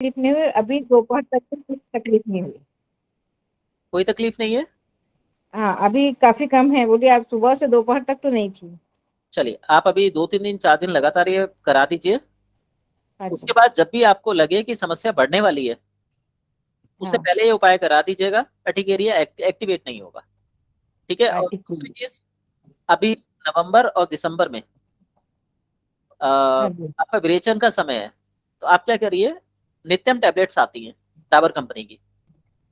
तकलीफ नहीं हुई, अभी दोपहर तक तो कुछ तकलीफ नहीं हुई। कोई तकलीफ नहीं है? हाँ, अभी काफी कम है, बोलिए आप, सुबह से दोपहर तक तो नहीं थी। चलिए, आप अभी 2-3 दिन 4 दिन लगातार ये करा दीजिए। अच्छा। उसके बाद जब भी आपको लगे कि समस्या बढ़ने वाली है, उससे हाँ। पहले ये उपाय करा दीजिएगा। अर्टिकेरिया एक्टिवेट नहीं होगा। ठीक है। हाँ, और ठीक दूसरी है। चीज, अभी नवंबर और दिसंबर में हाँ जी। आपका विरेचन का समय है। तो आप क्या करिए, नित्यम टैबलेट्स आती हैं डाबर कंपनी की।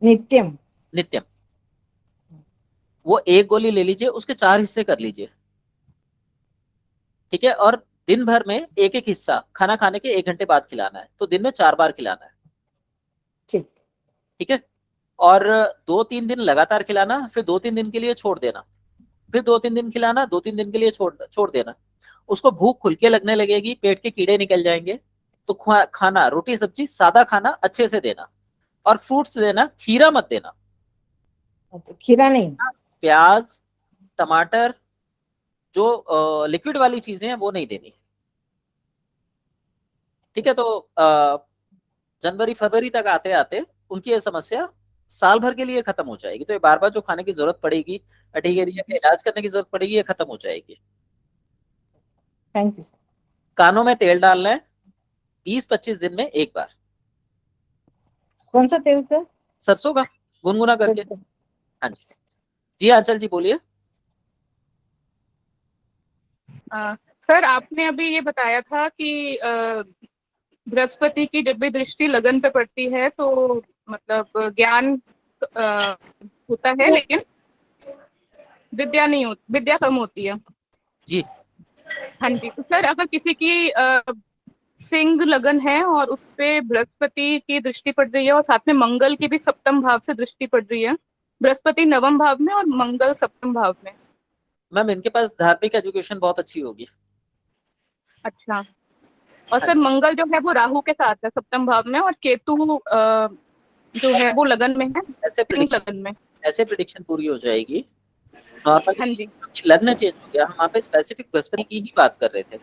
नित्यम। नित्यम, वो एक गोली ले लीजिए, उसके 4 हिस्से कर लीजिए। ठीक है। और दिन भर में एक एक हिस्सा खाना खाने के 1 घंटे बाद खिलाना है, तो दिन में 4 बार खिलाना है। ठीक। ठीक है। और 2-3 दिन लगातार खिलाना, फिर 2-3 दिन के लिए छोड़ देना। फिर 2-3 दिन खिलाना, 2-3 दिन के लिए छोड़ छोड़ देना। उसको भूख खुल के लगने लगेगी, पेट के कीड़े निकल जाएंगे। तो खाना, रोटी सब्जी सादा खाना अच्छे से देना। और फ्रूट्स देना, खीरा मत देना। अच्छा, खीरा नहीं। प्याज, टमाटर, जो लिक्विड वाली चीजें हैं वो नहीं देनी। ठीक है। तो जनवरी फरवरी तक आते आते उनकी ये समस्या साल भर के लिए खत्म हो जाएगी। तो ये बार बार जो खाने की जरूरत पड़ेगी, अर्टिकेरिया का इलाज करने की जरूरत पड़ेगी, ये खत्म हो जाएगी। Thank you sir. कानों में तेल डालना है 20-25 दिन में एक बार। कौन सा तेल सर? सरसों का, गुनगुना करके। सरसों। हाँ जी। जी आंचल जी बोलिए। सर आपने अभी ये बताया था कि बृहस्पति की जब भी दृष्टि लगन पे पड़ती है तो मतलब ज्ञान अ, होता है, लेकिन विद्या नहीं होती, विद्या कम होती है। जी। हाँ जी, तो सर अगर किसी की सिंह लगन है और उस पे बृहस्पति की दृष्टि पड़ रही है और साथ में मंगल की भी सप्तम भाव से दृष्टि पड़ रही है, बृहस्पति नवम भाव में और मंगल सप्तम भाव में। मैम, इनके पास धार्मिक एजुकेशन बहुत अच्छी होगी। अच्छा। और हाँ सर जी। मंगल जो है वो राहु के साथ है सप्तम भाव में, और केतु जो है वो लगन में है, ऐसे सिंह प्रिडिक्शन लगन में। ऐसे प्रिडिक्शन पूरी हो जाएगी। नॉर्मली हाँ जी। क्योंकि लग्न चेंज हो गया, हम वहाँ पे स्पेसिफिक बृहस्पति की ही बात कर रहे थे।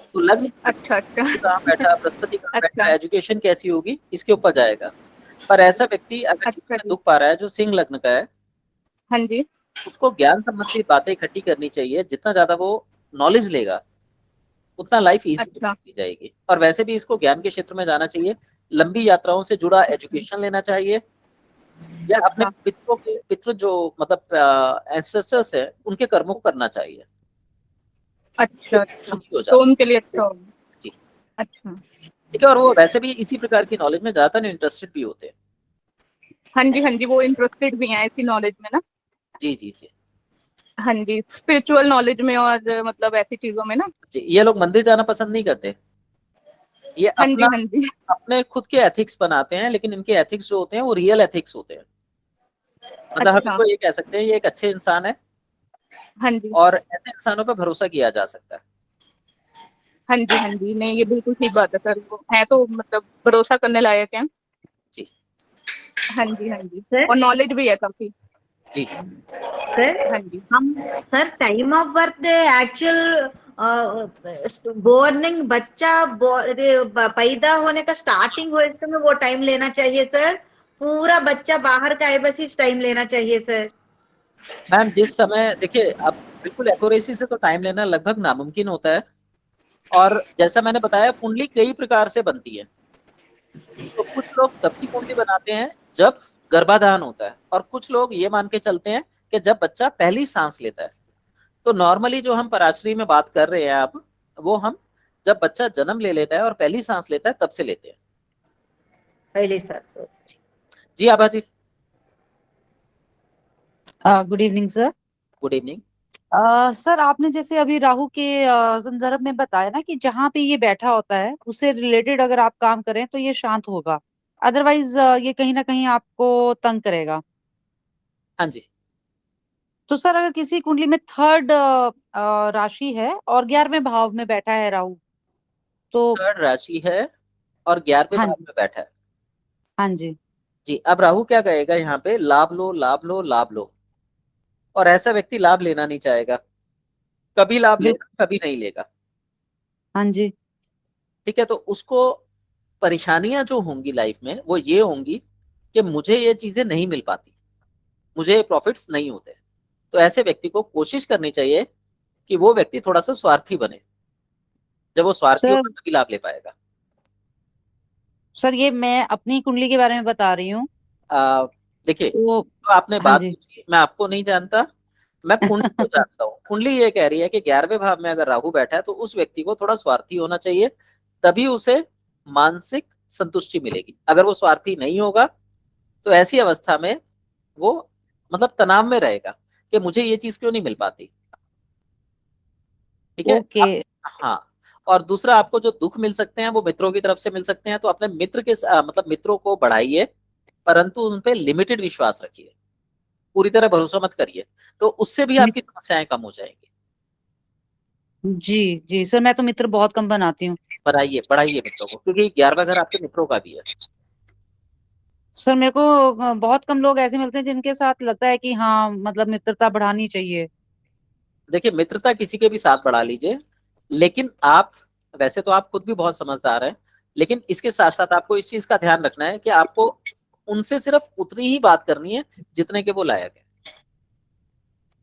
तो लग्न, अच्छा अच्छा। कहाँ बैठा, बृहस्पति कहाँ बैठा, अच्छा एजुकेशन कैसी होगी, इसके ऊपर जाएगा। पर ऐसा व्यक्ति अगर जीवन अच्छा में जी। दुख पा रहा है जो सिंह लग्न का है, हाँ जी। उसको ज्ञान संबंधी बातें इकट्ठी करनी चाहिए। जितना ज्यादा वो नॉलेज लेगा, उतना लाइफ इजी अच्छा होती जाएगी। और वैसे भी इसको ज्ञान के क्षेत्र में जाना चाहिए। लंबी यात्राओं से जुड़ा अच्छा। एजुकेशन लेना चाहिए, या अपने अच्छा पितरों के पितृ जो मतलब एंसेस्टर्स है, उनके कर्मों को करना चाहिए। अच्छा। अच्छा, सुखी हो तो जाता उनके लिए अच्छा होगा। है। जी। अच्छा। ठीक है। और वो वैसे भी इसी प्रकार की नॉलेज में ज्यादातर इंटरेस्टेड भी होते हैं। हाँ जी हाँ जी, वो इंटरेस्टेड भी हैं ऐसी नॉलेज में ना। जी जी जी। हाँ जी, स्पिरिचुअल नॉलेज में और मतलब ऐसी चीजों में ना। जी, ये लोग मंदिर जाना पसंद नहीं करते। ये हाँ अपना जी हाँ जी। अपने खुद के एथिक्स बनाते हैं, लेकिन इनके एथिक्स जो होते हैं वो रियल एथिक्स होते हैं। मतलब हम अच्छा। इनको ये कह सकते हैं, ये एक अच्छे इंसान है। हाँ जी और ऐसे इंसानों पर भरोसा किया जा सकता है। हाँ जी। हाँ जी, नहीं ये बिल्कुल ठीक बात है सर, वो है तो मतलब भरोसा करने लायक है। जी हाँ जी हाँ जी। सर। और नॉलेज भी है काफी। जी। सर हाँ जी। हम sir time of birth actual borning बच्चा पैदा होने का स्टार्टिंग हो समय वो टाइम लेना चाहिए सर। पूरा बच्चा बाहर का है बस इस टाइम लेना चाहिए सर। मैम, जिस समय देखिए, अब बिल्कुल एक्यूरेसी से तो टाइम लेना लगभग नामुमकिन होता है। और जैसा मैंने बताया, कुंडली कई प्रकार से बनती है। तो कुछ लोग तब की कुंडली बनाते हैं जब गर्भाधान होता है, और कुछ लोग ये मान के चलते हैं कि जब बच्चा पहली सांस लेता है। तो नॉर्मली जो हम पराश्री में बात कर रहे हैं अब, वो हम जब बच्चा जन्म ले लेता है और पहली सांस लेता है तब से लेते हैं। पहले सर। जी Abha ji. Good evening sir. Good evening. Sir आपने जैसे अभी राहु के संदर्भ में बताया ना कि जहाँ पे ये बैठा होता है उससे रिलेटेड अगर आप काम करें तो ये शांत होगा, अदरवाइज ये कहीं ना कहीं आपको तंग करेगा। हाँ जी। तो सर अगर किसी कुंडली में थर्ड राशि है और 11वें भाव में बैठा है राहु, तो थर्ड राशि है और 11वें हाँ भाव जी। में बैठा है। हाँ जी। जी, अब राहु क्या कहेगा यहाँ पे, लाभ लो लाभ लो लाभ लो। और ऐसा व्यक्ति लाभ लेना नहीं चाहेगा। कभी लाभ बिल्कुल। लेगा, कभी नहीं लेगा। हाँ जी। ठीक है। तो उसको परेशानियां जो होंगी लाइफ में वो ये होंगी कि मुझे ये चीजें नहीं मिल पाती, मुझे प्रॉफिट्स नहीं होते। तो ऐसे व्यक्ति को कोशिश करनी चाहिए कि वो व्यक्ति थोड़ा सा स्वार्थी बने। जब वो स्वार्थी सर होगा तभी लाभ ले पाएगा। सर ये मैं अपनी कुंडली के बारे में बता रही हूँ। आ, देखिए, तो तो आपने हाँ बात जी। पूछी, मैं आपको नहीं जानता, मैं कुंडली को जानता हूँ। कुंडली ये कह रही है कि 11वें भाव में अगर राहु बैठा है तो उस व्यक्ति को थोड़ा स्वार्थी होना चाहिए, तभी उसे मानसिक संतुष्टि मिलेगी। अगर वो स्वार्थी नहीं होगा तो ऐसी अवस्था में वो मतलब तनाव में रहेगा कि मुझे ये चीज क्यों नहीं मिल पाती। ठीक है। ओके। अब हाँ, और दूसरा, आपको जो दुख मिल सकते हैं वो मित्रों की तरफ से मिल सकते हैं, तो अपने मित्र के मतलब मित्रों को बढ़ाइए, परंतु उन पे लिमिटेड विश्वास रखिए, पूरी तरह भरोसा मत करिए, तो उससे भी आपकी समस्याएं कम हो जाएंगी। जी जी सर, मैं तो मित्र बहुत कम बनाती हूँ। बढ़ाइए बढ़ाइए मित्रों को, क्योंकि 11वां घर आपके मित्रों का भी है। सर मेरे को बहुत कम लोग ऐसे मिलते हैं जिनके साथ लगता है कि हाँ मतलब मित्रता बढ़ानी चाहिए। देखिए, मित्रता किसी के भी साथ बढ़ा लीजिए, लेकिन आप, वैसे तो आप खुद भी बहुत समझदार हैं, लेकिन इसके साथ साथ आपको इस चीज का ध्यान रखना है कि आपको उनसे सिर्फ उतनी ही बात करनी है जितने के वो लायक है।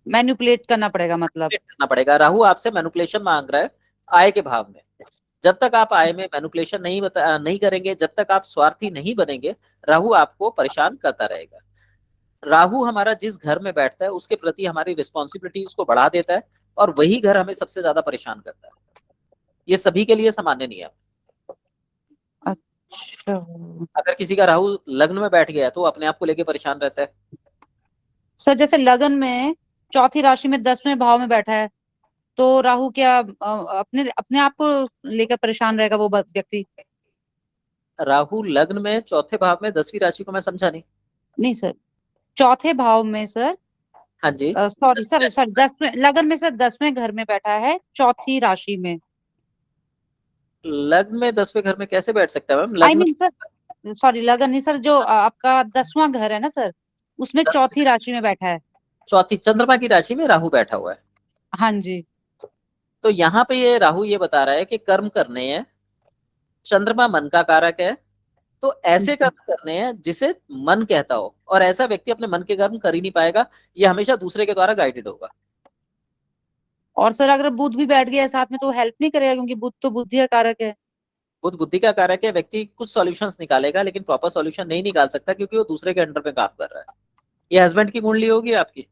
मैनिपुलेट करना पड़ेगा मतलब। करना पड़ेगा। राहु आपसे मैनिपुलेशन मांग रहा है आय के भाव में। जब तक आप आय में मैनिपुलेशन नहीं करेंगे, जब तक आप स्वार्थी नहीं बनेंगे, राहु आपको परेशान करता रहेगा। राहु हमारा जिस घर में बैठता है उसके प्रति हमारी रिस्पॉन्सिबिलिटीज को बढ़ा देता है, और वही घर हमें सबसे ज्यादा परेशान करता है। ये सभी के लिए सामान्य नियम। अच्छा। अगर किसी का राहु लग्न में बैठ गया तो वो अपने आप को लेके परेशान रहता है। सर जैसे लगन में चौथी राशि में 10वें भाव में बैठा है, तो राहु क्या अपने अपने आप को लेकर परेशान रहेगा वो व्यक्ति? राहु लग्न में चौथे भाव में 10वीं राशि को मैं समझा नहीं। नहीं सर, चौथे भाव में सर, हाँ जी। सॉरी सर सॉरी 10वें लगन में सर 10वें घर में बैठा है चौथी राशि में। लग्न में 10वें घर में कैसे बैठ सकता है मैम? आई लग्न में मीन सर, सॉरी लगन नहीं सर, जो आपका 10वां घर है ना सर, उसमें चौथी राशि में बैठा है। चौथी चंद्रमा की राशि में राहु बैठा हुआ है। हाँ जी। तो यहाँ पे ये राहु ये बता रहा है कि कर्म करने हैं, चंद्रमा मन का कारक है, तो ऐसे जी। कर्म करने हैं जिसे मन कहता हो, और ऐसा व्यक्ति अपने मन के कर्म कर ही नहीं पाएगा, ये हमेशा दूसरे के द्वारा गाइडेड होगा। और सर अगर बुध भी बैठ गया साथ में तो हेल्प नहीं करेगा, क्योंकि बुध तो बुद्धि का कारक है। बुध बुद्धि का कारक है, व्यक्ति कुछ सॉल्यूशंस निकालेगा लेकिन प्रॉपर सॉल्यूशन नहीं निकाल सकता, क्योंकि वो दूसरे के अंडर में काम कर रहा है। ये हस्बैंड की कुंडली होगी आपकी।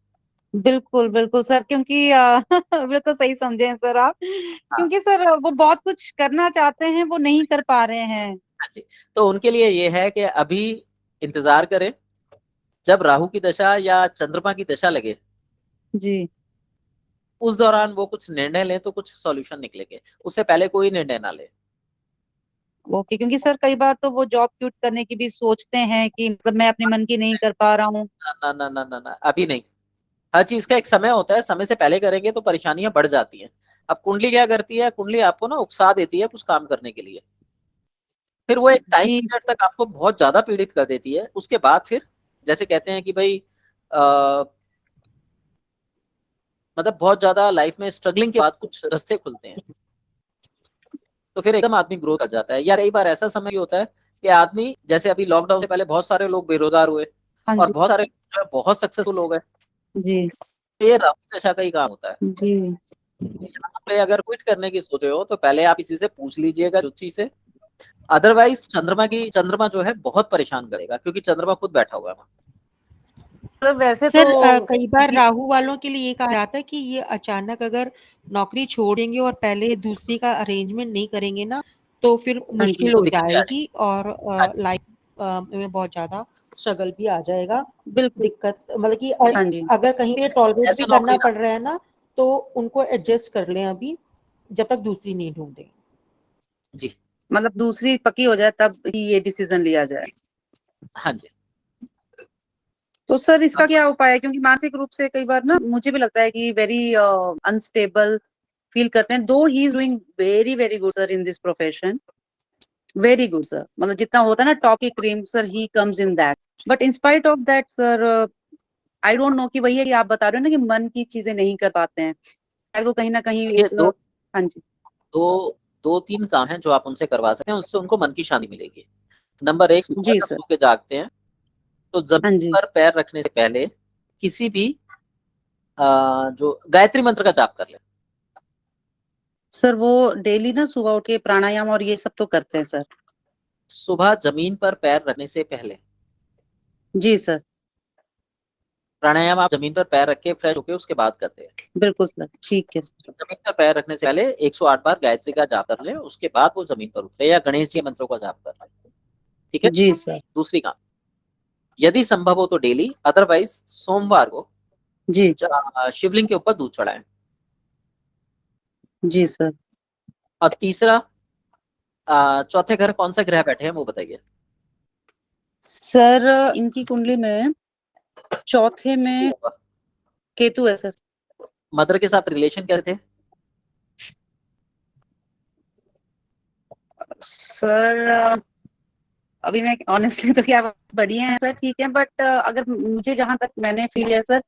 बिल्कुल बिल्कुल सर, क्योंकि वो तो सही समझे हैं सर आप, हाँ। क्योंकि सर वो बहुत कुछ करना चाहते हैं, वो नहीं कर पा रहे हैं। हाँ जी। तो उनके लिए ये है कि अभी इंतजार करें, जब राहु की दशा या चंद्रमा की दशा लगे जी। उस दौरान वो कुछ निर्णय लें तो कुछ सॉल्यूशन निकलेंगे, उससे पहले कोई निर्णय ना ले। ओके, क्योंकि सर कई बार तो वो जॉब क्विट करने की भी सोचते हैं कि मतलब मैं अपने मन की नहीं कर पा रहा हूँ। ना ना ना ना ना, अभी नहीं। हर चीज का एक समय होता है, समय से पहले करेंगे तो परेशानियां बढ़ जाती हैं। अब कुंडली क्या करती है, कुंडली आपको ना उकसा देती है कुछ काम करने के लिए, फिर वो एक टाइम जी। पीरियड तक आपको बहुत ज्यादा पीड़ित कर देती है। उसके बाद फिर जैसे कहते हैं कि भाई मतलब बहुत ज्यादा लाइफ में स्ट्रगलिंग के बाद कुछ रास्ते खुलते हैं, तो फिर एकदम आदमी ग्रो कर जाता है। या कई बार ऐसा समय भी होता है कि आदमी, जैसे अभी लॉकडाउन से पहले बहुत सारे लोग बेरोजगार हुए, हाँ और जी। बहुत सारे जो है बहुत सक्सेसफुल हो गए। जी। तो ये राहु दशा का ही काम होता है। जी। यहाँ पे अगर क्विट करने की सोच रहे हो तो पहले आप किसी से पूछ लीजिएगा ज्योतिषी से। अदरवाइज चंद्रमा जो है बहुत परेशान करेगा, क्योंकि चंद्रमा खुद बैठा हुआ है वहाँ। सर वैसे तो सर कई बार राहु वालों के लिए ये कहा जाता है कि ये अचानक अगर नौकरी छोड़ेंगे और पहले दूसरी का अरेंजमेंट नहीं करेंगे ना, तो फिर हाँ जी। मुश्किल तो हो दिक्कतें आ जाएगी और हाँ लाइफ में बहुत ज्यादा स्ट्रगल भी आ जाएगा। बिल्कुल। दिक्कत मतलब कि हाँ जी। अगर कहीं पे टॉलरेट ऐसे भी करना नौकरी ना, पड़ रहा है ना, तो उनको एडजस्ट कर लें अभी, जब तक दूसरी नहीं ढूंढें। जी। मतलब दूसरी पक्की हो जाए तब ही ये डिसीजन लिया जाए। हाँ जी। तो सर इसका क्या उपाय है, क्योंकि मानसिक रूप से कई बार ना मुझे भी लगता है कि वेरी अनस्टेबल फील करते हैं, दो he is doing very very good sir in this profession, very good sir, मतलब जितना होता है ना टॉप की cream sir, he comes in that, but in spite of that sir I don't know कि वही है कि आप बता रहे हो ना कि मन की चीजें नहीं कर पाते हैं, शायद वो कहीं ना कहीं देखिए, एक हाँ जी। दो 2-3 काम हैं जो आप उनसे करवा सकते हैं, उससे उनको मन की शांति मिलेगी। नंबर 1, सुबह जी जब सर। सो के जागते हैं तो हाँ जमीन जी पर पैर रखने से पहले किसी भी जो गायत्री मंत्र का जाप कर लें। सर, वो डेली ना सुबह उठ के प्राणायाम और ये सब तो करते हैं सर। सुबह जमीन पर पैर रखने से पहले जी सर। प्राणायाम आप जमीन पर पैर रख के फ्रेश होके उसके बाद करते हैं। बिल्कुल सर, ठीक है सर। जमीन पर पैर रखने से पहले 108 बार गायत्री का जाप कर लें, उसके बाद वो जमीन पर उतरे, या गणेश जी मंत्रों का जाप कर लें। ठीक है। जी सर। दूसरी काम, यदि संभव हो तो डेली, अदरवाइज सोमवार को जी शिवलिंग के ऊपर दूध चढ़ाएं। जी सर। और तीसरा, चौथे घर कौन सा ग्रह बैठे हैं वो बताइए। सर, इनकी कुंडली में चौथे में केतु है सर। मदर के साथ रिलेशन कैसे थे? सर, अभी मैं ऑनेस्टली तो क्या बढ़िया है सर, ठीक है, बट अगर मुझे जहां तक मैंने फील है सर,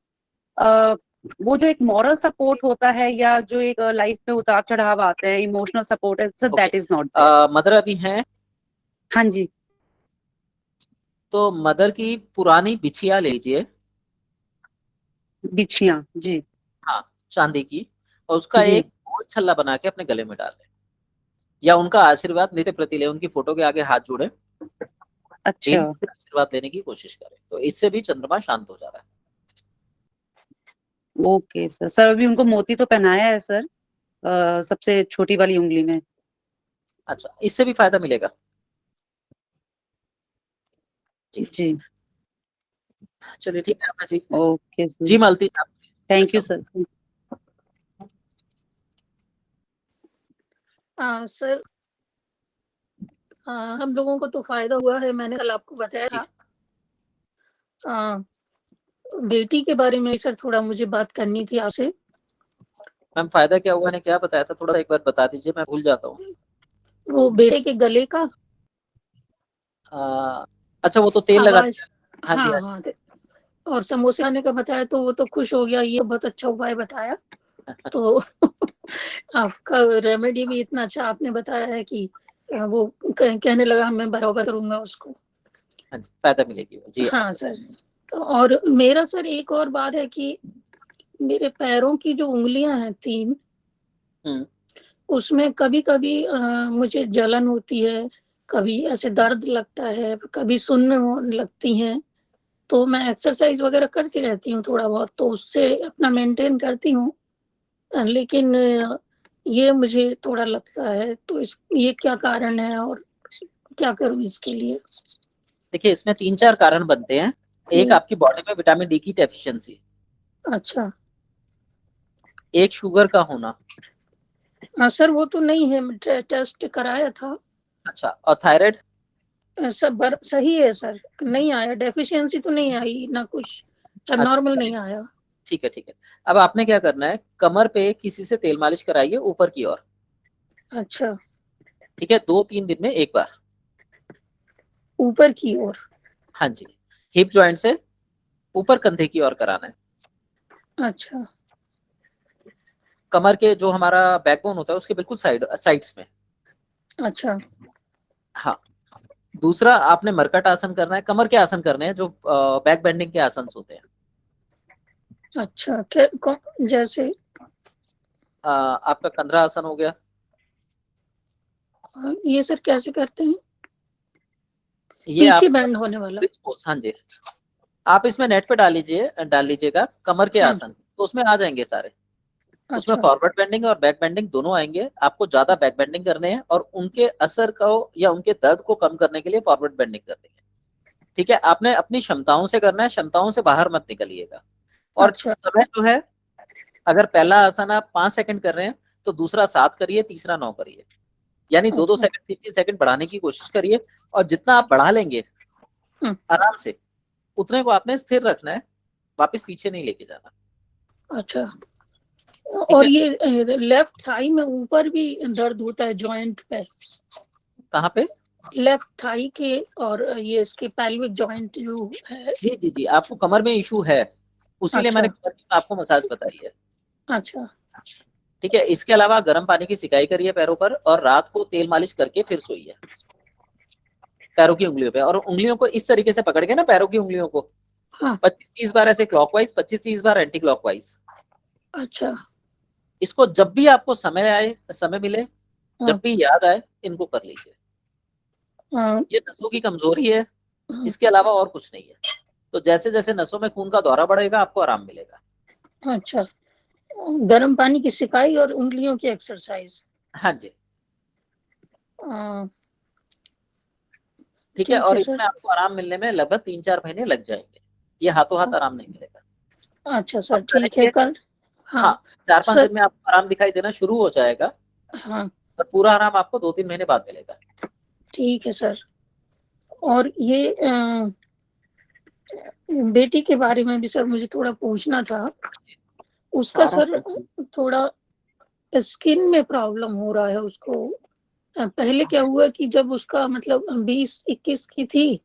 वो जो एक मॉरल सपोर्ट होता है या जो एक लाइफ में उतार चढ़ाव आते हैं, इमोशनल सपोर्ट है sir, that is not there. Mother अभी हैं? हाँ जी। तो मदर की पुरानी बिछिया ले लीजिए, बिछिया जी। हाँ, चांदी की, और उसका जी एक गोल छल्ला बना के अपने गले में डाल लें, या उनका आशीर्वाद नित्य प्रति ले, उनकी फोटो के आगे हाथ जोड़े, अच्छा। उनसे आशीर्वाद लेने की कोशिश करें, तो इससे भी चंद्रमा शांत हो जा रहा है। Okay sir. सर, अभी उनको मोती तो पहनाया है सर, सबसे छोटी वाली उंगली में। अच्छा, इससे भी फायदा मिलेगा जी। जी। चलिए ठीक है अम्मा जी। ओके जी सर, मालती आप। Thank you sir. सर, हम लोगों को तो फायदा हुआ है, मैंने कल आपको बताया जी। था। बेटी के बारे में सर थोड़ा मुझे बात करनी थी आपसे। मैम, फायदा क्या हुआ, ने क्या बताया था, थोड़ा एक बार बता दीजिए, मैं भूल जाता हूँ। वो बेटे के गले का अच्छा, वो तो तेल लगा आवाज, दिया। हाँ जी, हाँ हाँ हाँ, और समोसे आने का बताया तो वो तो खुश हो गया, ये बहुत अच्छा उपाय बताया। तो आपका रेमेडी भी इतना अच्छा आपने बताया है कि वो कहने लगा मैं बराबर करूंगा उसको। हाँ जी, फायदा मिलेगी जी। हाँ सर। और मेरा सर एक और बात है कि मेरे पैरों की जो उंगलियां हैं 3, उसमें कभी कभी मुझे जलन होती है, कभी ऐसे दर्द लगता है, कभी सुन्न लगती हैं। तो मैं एक्सरसाइज वगैरह करती रहती हूँ थोड़ा बहुत, तो उससे अपना मेंटेन करती हूँ। लेकिन ये मुझे थोड़ा लगता है, तो ये क्या कारण है और क्या करूँ इसके लिए? देखिए, इसमें 3-4 कारण बनते हैं। एक, आपकी बॉडी में विटामिन डी की डेफिशिएंसी, अच्छा। एक शुगर का होना। हाँ सर, वो तो नहीं है, टेस्ट कराया था। अच्छा, और थायराइड? सब सही है सर, नहीं आया, डेफिशिएंसी तो नहीं आई ना, कुछ अच्छा, नॉर्मल नहीं आया। ठीक है ठीक है। अब आपने क्या करना है, कमर पे किसी से तेल मालिश कराइए ऊपर की ओर। अच्छा, ठीक है, 2-3 दिन में एक बार। ऊपर की ओर? हाँ जी, हिप जॉइंट से ऊपर कंधे की ओर कराना है। अच्छा। कमर के जो हमारा बैकबोन होता है उसके बिल्कुल साइड्स में। अच्छा। हाँ। दूसरा, आपने मरकट आसन करना है, कमर के आसन करने हैं जो बैक बेंडिंग के आसन होते हैं। अच्छा, जैसे? आपका कंधरा आसन हो गया। ये सर कैसे करते हैं? ये पीछे आप बैंड होने वाला? हाँ जी, आप इसमें नेट पे डाल लीजिएगा कमर के हाँ। आसन, तो उसमें आ जाएंगे सारे। उसमें अच्छा। फॉरवर्ड बेंडिंग और बैक बेंडिंग दोनों आएंगे। आपको ज्यादा बैक बेंडिंग करने हैं और उनके असर को या उनके दर्द को कम करने के लिए फॉरवर्ड बेंडिंग करनी है। ठीक है, आपने अपनी क्षमताओं से करना है, क्षमताओं से बाहर मत निकलिएगा। और अच्छा। समय जो है, अगर पहला आसन आप 5 सेकंड कर रहे हैं तो दूसरा 7 करिए, तीसरा 9 करिए, यानी 2-2 अच्छा। सेकंड 3-3 सेकंड बढ़ाने की कोशिश करिए। और जितना आप बढ़ा लेंगे आराम से, उतने को आपने स्थिर रखना है, वापस पीछे नहीं लेके जाना। अच्छा। ठीक और है। ये लेफ्ट थाई में ऊपर भी दर्द होता है जॉइंट पे? कहाँ पे? लेफ्ट थाई के, और ये इसके पेल्विक जॉइंट जो है। जी जी जी, आपको कमर में इशू है, उसीलिए अच्छा। मैंने कमर की आपको मसाज बताई है। अच्छा। ठीक है। इसके अलावा गर्म पानी की सिकाई करिए पैरों पर, और रात को तेल मालिश करके फिर सोइए पैरों की उंगलियों पे। और उंगलियों को इस तरीके से पकड़ के ना, पैरों की उंगलियों को हाँ 25-30 बार ऐसे क्लॉकवाइज, 25-30 बार एंटी क्लॉकवाइज। अच्छा इसको जब भी आपको समय आए, समय मिले, हाँ जब भी याद आए, इनको कर लीजिए। हाँ ये नसों की कमजोरी है, हाँ, इसके अलावा और कुछ नहीं है। तो जैसे जैसे नसों में खून का दौरा बढ़ेगा, आपको आराम मिलेगा। अच्छा गर्म पानी की सिकाई और उंगलियों की एक्सरसाइज। हाँ जी, हाँ, ठीक है। ठीक और है सर। इसमें आपको आराम मिलने में लगभग 3-4 महीने लग जाएंगे। ये हाथों हाथ आराम नहीं मिलेगा। अच्छा सर अब ठीक है करेंगे, कल। हाँ हाँ, 4-5 सर। दिन में आपको आराम दिखाई देना शुरू हो जाएगा, हाँ और पूरा आराम आपको 2-3 महीने बाद मिलेगा। ठीक है सर। और ये बेटी के बारे में भी सर मुझे थोड़ा पूछना था। उसका सर थोड़ा स्किन में प्रॉब्लम हो रहा है उसको। पहले क्या हुआ कि जब उसका मतलब 20-21 की थी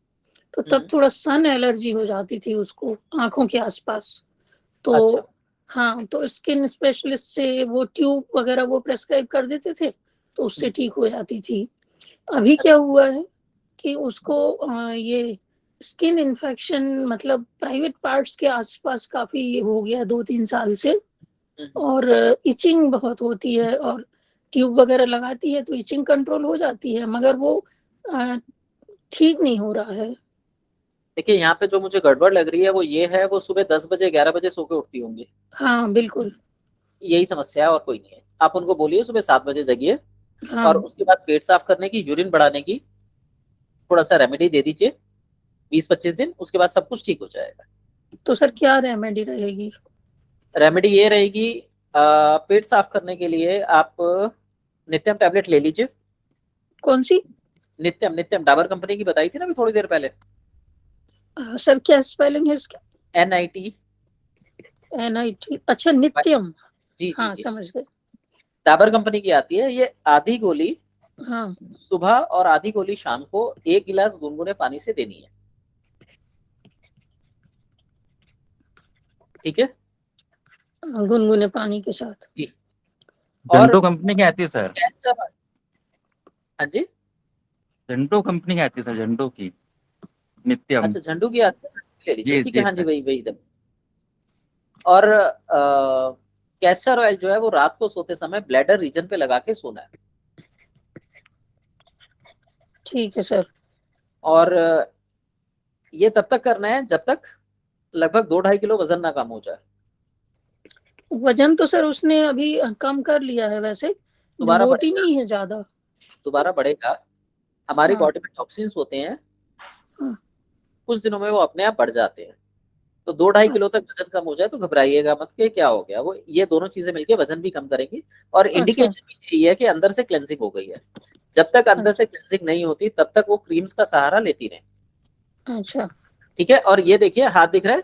तो तब थोड़ा सन एलर्जी हो जाती थी उसको आंखों के आसपास। तो अच्छा, हाँ तो स्किन स्पेशलिस्ट से वो ट्यूब वगैरह वो प्रेस्क्राइब कर देते थे तो उससे ठीक हो जाती थी। अभी क्या हुआ है कि उसको ये स्किन इन्फेक्शन मतलब प्राइवेट पार्ट्स के आसपास काफी हो गया 2-3 साल से। और इचिंग बहुत होती है और ट्यूब वगैरह लगाती है तो इचिंग कंट्रोल हो जाती है मगर वो अ, ठीक नहीं हो रहा है। देखिए यहाँ पे जो मुझे गड़बड़ लग रही है वो ये है, वो सुबह 10 बजे 11 बजे सो के उठती होंगी। हाँ बिल्कुल। यही समस्या है और कोई नहीं है। आप उनको बोलिए सुबह 7 बजे जगिए, और हाँ उसके बाद पेट साफ करने की, यूरिन बढ़ाने की थोड़ा सा रेमेडी दे दीजिए 20-25 दिन, उसके बाद सब कुछ ठीक हो जाएगा। तो सर क्या रेमेडी रहेगी? रेमेडी ये रहेगी, पेट साफ करने के लिए आप नित्यम टैबलेट ले लीजिए। कौन सी? नित्यम, नित्यम डाबर कंपनी की बताई थी ना अभी थोड़ी देर पहले। सर क्या स्पेलिंग है इसका? NIT। NIT। अच्छा नित्यम। जी जी हाँ जी, समझ गए। डाबर कंपनी की आती है। ये आधी गोली हाँ सुबह और आधी गोली शाम को 1 गिलास गुनगुने पानी से देनी है। ठीक है गुनगुने पानी के साथ। जी। और जंटो कंपनी की आती है सर, कैस्टर, हाँ जी, जंटो कंपनी की आती है सर, जंटो की नित्यम। अच्छा झंडू की आती है, ले लीजिए। जी ठीक है, जी हाँ जी, सर। वही वही दम। और कैस्टर ऑयल जो है वो रात को सोते समय ब्लैडर रीजन पे लगा के सोना है। ठीक है सर। और ये तब तक करना है जब तक लगभग 2-2.5 किलो वजन ना कम हो जाए। वजन तो सर उसने अभी कम कर लिया है वैसे। दोबारा मोटी बढ़ेगा, नहीं है ज्यादा। दोबारा बढ़ेगा। हमारी हाँ बॉडी में टॉक्सिन्स होते हैं, हाँ कुछ दिनों में वो अपने आप बढ़ जाते हैं। तो 2-2.5 किलो हाँ, तक वजन कम हो जाए तो घबराइएगा मत कि क्या हो गया। वो ये दोनों चीजें मिलके वजन भी कम करेंगी, और अच्छा इंडिकेशन भी यही है कि अंदर से क्लेंजिंग हो गई है। जब तक अंदर अच्छा से क्लेंजिंग नहीं होती तब तक वो क्रीम्स का सहारा लेती रहे। अच्छा। ठीक है। और ये देखिए हाथ दिख रहा है,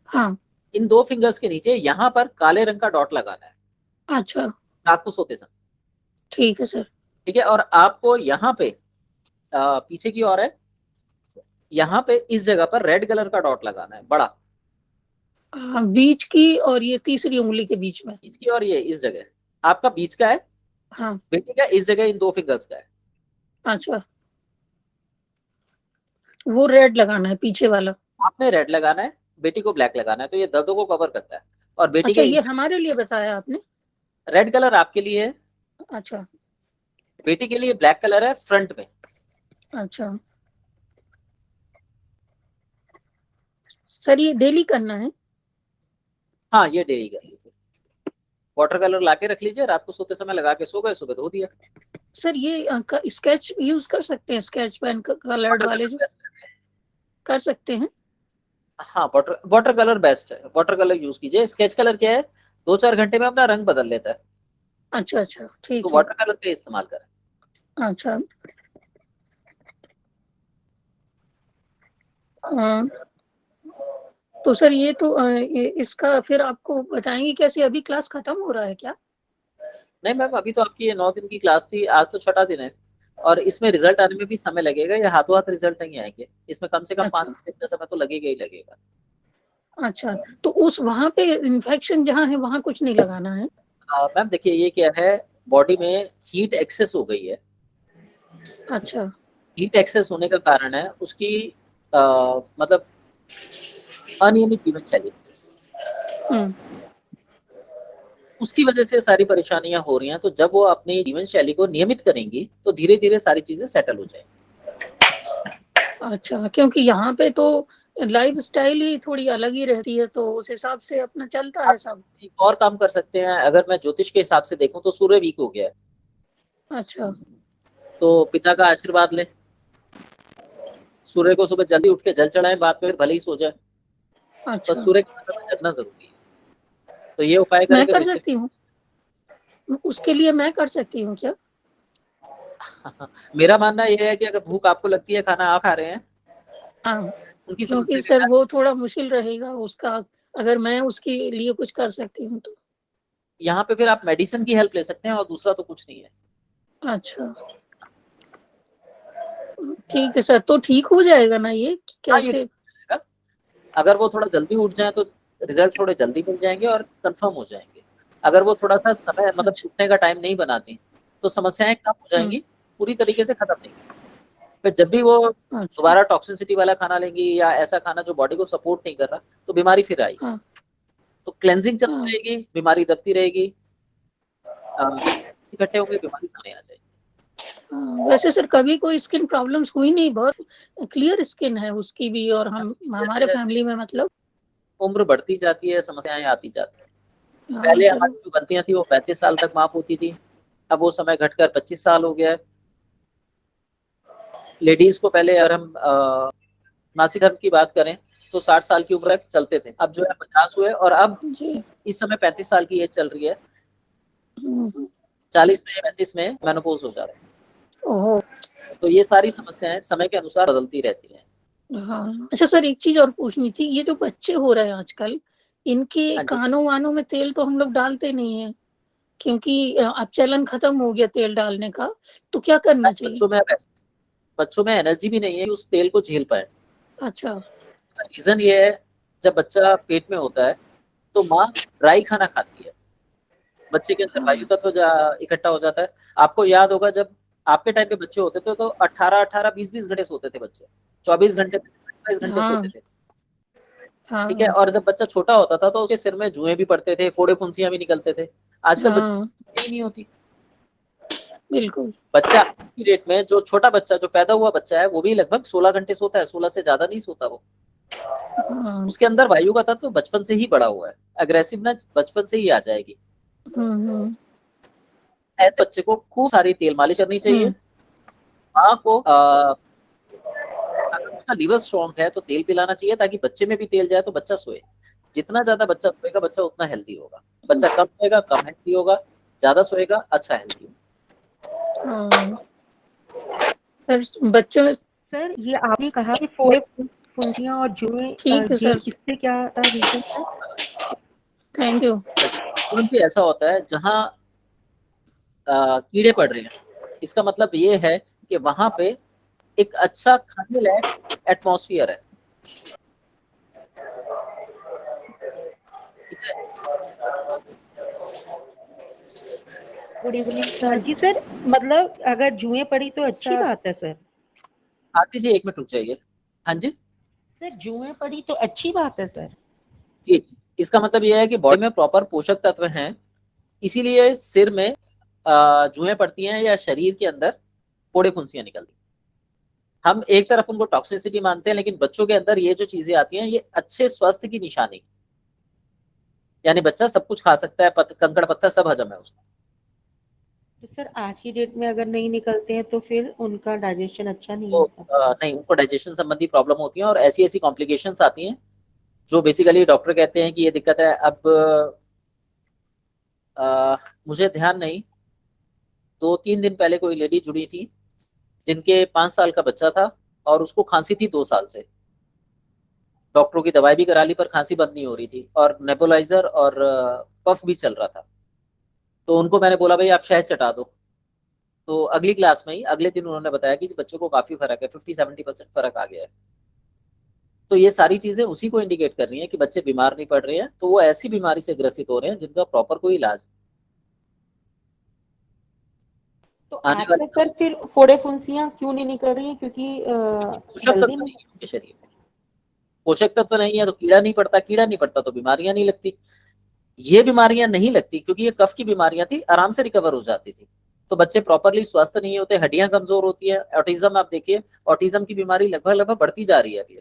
हाँ इन 2 फिंगर्स के नीचे यहाँ पर काले रंग का डॉट लगाना है अच्छा रात को सोते समय। ठीक है सर। ठीक है। और आपको यहाँ पे पीछे की ओर है, यहाँ पे इस जगह पर रेड कलर का डॉट लगाना है बड़ा, बीच की और ये तीसरी उंगली के बीच में। इसकी और ये इस जगह आपका बीच का है, हाँ बेटी का इस जगह इन 2 फिंगर्स का है। अच्छा वो रेड लगाना है पीछे वाला। आपने रेड लगाना है, बेटी को ब्लैक लगाना है, तो ये दर्दों को कवर करता है। और बेटी अच्छा के ये हमारे लिए बताया आपने? रेड कलर आपके लिए है, अच्छा बेटी के लिए ब्लैक कलर है फ्रंट में। अच्छा सर ये डेली करना है? हाँ ये डेली कर लीजिए। वाटर कलर ला के रख लीजिए, रात को सोते समय लगा के सो गए, सुबह धो दिया। सर ये स्केच यूज कर सकते हैं? स्केच पेन कलर्ड वाटर वाले कलर जो बेस्ट है। कर सकते हैं? हाँ वाटर कलर बेस्ट है, वाटर कलर यूज कीजिए। स्केच कलर क्या है, 2-4 घंटे में अपना रंग बदल लेता है, अच्छा अच्छा तो ठीक है। वाटर कलर का इस्तेमाल करें। अच्छा अ, तो सर ये तो इसका फिर आपको बताएंगे कैसे? अभी क्लास खत्म हो रहा है क्या? नहीं मैम, अभी तो आपकी ये 9 दिन की क्लास थी, आज तो 6ठा दिन है, और इसमें रिजल्ट आने में भी समय लगेगा। ये हाथों हाथ रिजल्ट नहीं आएंगे, इसमें कम से कम 5 अच्छा दिन का समय तो लगेगा ही लगेगा। अच्छा। तो उस वहां पे इन्फेक्शन जहाँ है वहां कुछ नहीं लगाना है? मैम देखिए ये क्या है, बॉडी में हीट एक्सेस हो गई है। अच्छा। हीट एक्सेस होने का कारण है उसकी मतलब अनियमित जीवन शैली, हम्म। उसकी वजह से सारी परेशानियां हो रही हैं। तो जब वो अपनी जीवन शैली को नियमित करेंगी तो धीरे धीरे सारी चीजें सेटल हो जाएंगी। अच्छा, क्योंकि यहाँ पे तो लाइफ स्टाइल ही थोड़ी अलग ही रहती है, तो उस हिसाब से अपना चलता है आप सब। एक और काम कर सकते हैं, अगर मैं ज्योतिष के हिसाब से देखूं तो सूर्य वीक हो गया है, अच्छा। तो पिता का आशीर्वाद लें। सूर्य को सुबह जल्दी उठ के जल चढ़ाएं, बाद में भले ही सो जाए, अच्छा, बस सूर्य के समय में जगना जरूरी है। तो ये उपाय मैं करेंगे तो कर इससे सकती हूँ, उसके लिए मैं कर सकती हूँ क्या? मेरा मानना यह है कि अगर भूख आपको लगती है, खाना आप खा रहे हैं, हाँ, उनकी क्योंकि समस्या सर क्या है? वो थोड़ा मुश्किल रहेगा उसका, अगर मैं उसके लिए कुछ कर सकती हूँ तो। यहाँ पे फिर आप मेडिसिन की हेल्प ले सकते हैं और दूसरा तो कुछ नहीं है। अच्छा, ठीक है सर, तो ठीक हो जाएगा ना ये हाँ ये कैसे? ठीक हो जाएगा। अगर वो थोड़ा जल्दी उठ जाए तो रिजल्ट थोड़े जल्दी मिल जाएंगे और कंफर्म हो जाएंगे। अगर वो थोड़ा सा समय मतलब अच्छा। उठने का टाइम नहीं बनाती तो समस्याएं कम हो जाएंगी, पूरी तरीके से खत्म नहीं। फिर जब भी वो अच्छा। दोबारा टॉक्सिसिटी वाला खाना लेंगी या ऐसा खाना जो बॉडी को सपोर्ट नहीं कर रहा, तो बीमारी फिर आएगी। हाँ। तो क्लेंजिंग चलती हाँ। रहेगी, बीमारी दबती रहेगी, इकट्ठे होंगे, बीमारी सामने आ जाएगी। हाँ, वैसे सर कभी कोई स्किन प्रॉब्लम्स हुई नहीं, बहुत क्लियर स्किन है उसकी भी, और हम जैसे हमारे जैसे फैमिली में मतलब। उम्र बढ़ती जाती है, समस्याएं आती जाती है। हाँ पहले चलो। हमारी जो गलतियां थी वो 35 साल तक माफ होती थी, अब वो समय घटकर 25 साल हो गया है। लेडीज को पहले अगर हम मासिक धर्म की बात करें तो 60 साल की उम्र तक चलते थे, अब जो है 50 हुए, और अब जी। इस समय 35 साल की एज चल रही है। हम्म। 40 में 35 में मेनोपॉज हो जा रहे हैं। ओहो। तो ये सारी समस्याएं समय के अनुसार बदलती रहती हैं। हाँ, अच्छा सर, एक चीज और पूछनी थी, ये जो बच्चे हो रहे हैं आजकल, इनके हाँ जी। कानों वानों में तेल तो हम लोग डालते नहीं है, क्योंकि अब चलन खत्म हो गया तेल डालने का, तो क्या करना चाहिए? बच्चों में एनर्जी भी नहीं है कि उस तेल को झेल पाए। अच्छा। इसका रीजन ये है, जब बच्चा पेट में होता है तो माँ ड्राई खाना खाती है, बच्चे के अंदर वायु हाँ। तत्व इकट्ठा हो जाता है। आपको याद होगा जब आपके टाइम पे बच्चे होते थे तो 18-18 20-20 घंटे सोते थे बच्चे, 24 घंटे 22 घंटे सोते हाँ। थे। ठीक है, हाँ। और जब बच्चा छोटा होता था तो उसके सिर में जुएं भी पड़ते थे, फोड़े फुंसियां भी निकलते थे। आजकल हाँ। बच्चे ही नहीं होती। बिल्कुल। बच्चा की डेट में जो छोटा बच्चा जो पैदा हुआ बच्चा है वो भी लगभग 16 घंटे सोता है, 16 से ज्यादा नहीं सोता वो। हाँ। उसके अंदर वायु का तत्व बचपन से ही बड़ा हुआ है, अग्रेसिवनेस बचपन से ही आ जाएगी। हम्म। ऐसे बच्चे को खूब सारी तेल मालिश करनी चाहिए। हम्म। माँ को अगर उसका लीवर स्ट्रॉन्ग है तो तेल पिलाना चाहिए ताकि बच्चे में भी तेल जाए तो बच्चा सोए। जितना ज्यादा बच्चा सोएगा बच्चा उतना हेल्दी होगा। बच्चा कम सोएगा कम हेल्दी होगा, ज्यादा सोएगा अच्छा हेल्दी होगा। हाँ सर, बच्चों। सर ये आपने कहा कि फोड़े फुंसियां और जुएं ठीक है ये सर, इससे क्या रीजन है? Thank you. तुरंत ही ऐसा होता है जहाँ कीड़े पड़ रहे हैं, इसका मतलब ये है कि वहां पे एक अच्छा खाने लायक एटमॉस्फेयर है। ठीक है, गुड इवनिंग जी सर, मतलब अगर जुएं पड़ी तो अच्छी बात है सर? आती जी 1 मिनट रुक जाइए। हाँ जी सर जुएं पड़ी तो अच्छी बात है सर? जी, इसका मतलब ये है कि बॉडी में प्रॉपर पोषक तत्व हैं, इसीलिए सिर में जुएं पड़ती हैं या शरीर के अंदर फोड़े फुंसियां निकलती हैं। हम एक तरफ उनको टॉक्सिसिटी मानते हैं, लेकिन बच्चों के अंदर ये जो चीजें आती हैं ये अच्छे स्वास्थ्य की निशानी, यानी बच्चा सब कुछ खा सकता है, कंकड़ पत्थर सब हजम है उसको। तो सर आज की डेट में अगर नहीं निकलते हैं तो फिर उनका डाइजेशन अच्छा नहीं तो होता? नहीं, उनको डाइजेशन संबंधी प्रॉब्लम होती है और ऐसी ऐसी कॉम्प्लिकेशंस आती हैं जो बेसिकली डॉक्टर कहते हैं कि ये दिक्कत है। अब मुझे ध्यान नहीं, 2-3 दिन पहले कोई लेडी जुड़ी थी जिनके 5 साल का बच्चा था और उसको खांसी थी 2 साल से। डॉक्टरों की दवाई भी करा ली पर खांसी बंद नहीं हो रही थी और नेबुलाइजर और पफ भी चल रहा था। तो उनको मैंने बोला भाई आप शहद चटा दो, तो अगली क्लास में ही अगले दिन उन्होंने बताया कि बच्चों को काफी फर्क है, 50-70% फर्क आ गया है। तो ये सारी चीजें उसी को इंडिकेट कर रही हैं कि बच्चे बीमार नहीं पड़ रहे हैं, तो वो ऐसी बीमारी से ग्रसित हो रहे हैं जिनका प्रॉपर कोई इलाज नहीं। तो आने आजकल वाले सर फिर फोड़े फुंसियां क्यों नहीं निकल रही है? क्योंकि पोषक हेल्दी तत्व नहीं है उनके शरीर में, पोषक तत्व नहीं है तो कीड़ा नहीं पड़ता, कीड़ा नहीं पड़ता तो बीमारियां नहीं लगती। ये बीमारियां नहीं लगती क्योंकि ये कफ की बीमारियां थी, आराम से रिकवर हो जाती थी। तो बच्चे प्रॉपरली स्वस्थ नहीं होते, हड्डियां कमजोर होती है। ऑटिज्म आप देखिए, ऑटिज्म की बीमारी लगभग लगभग बढ़ती जा रही है अभी।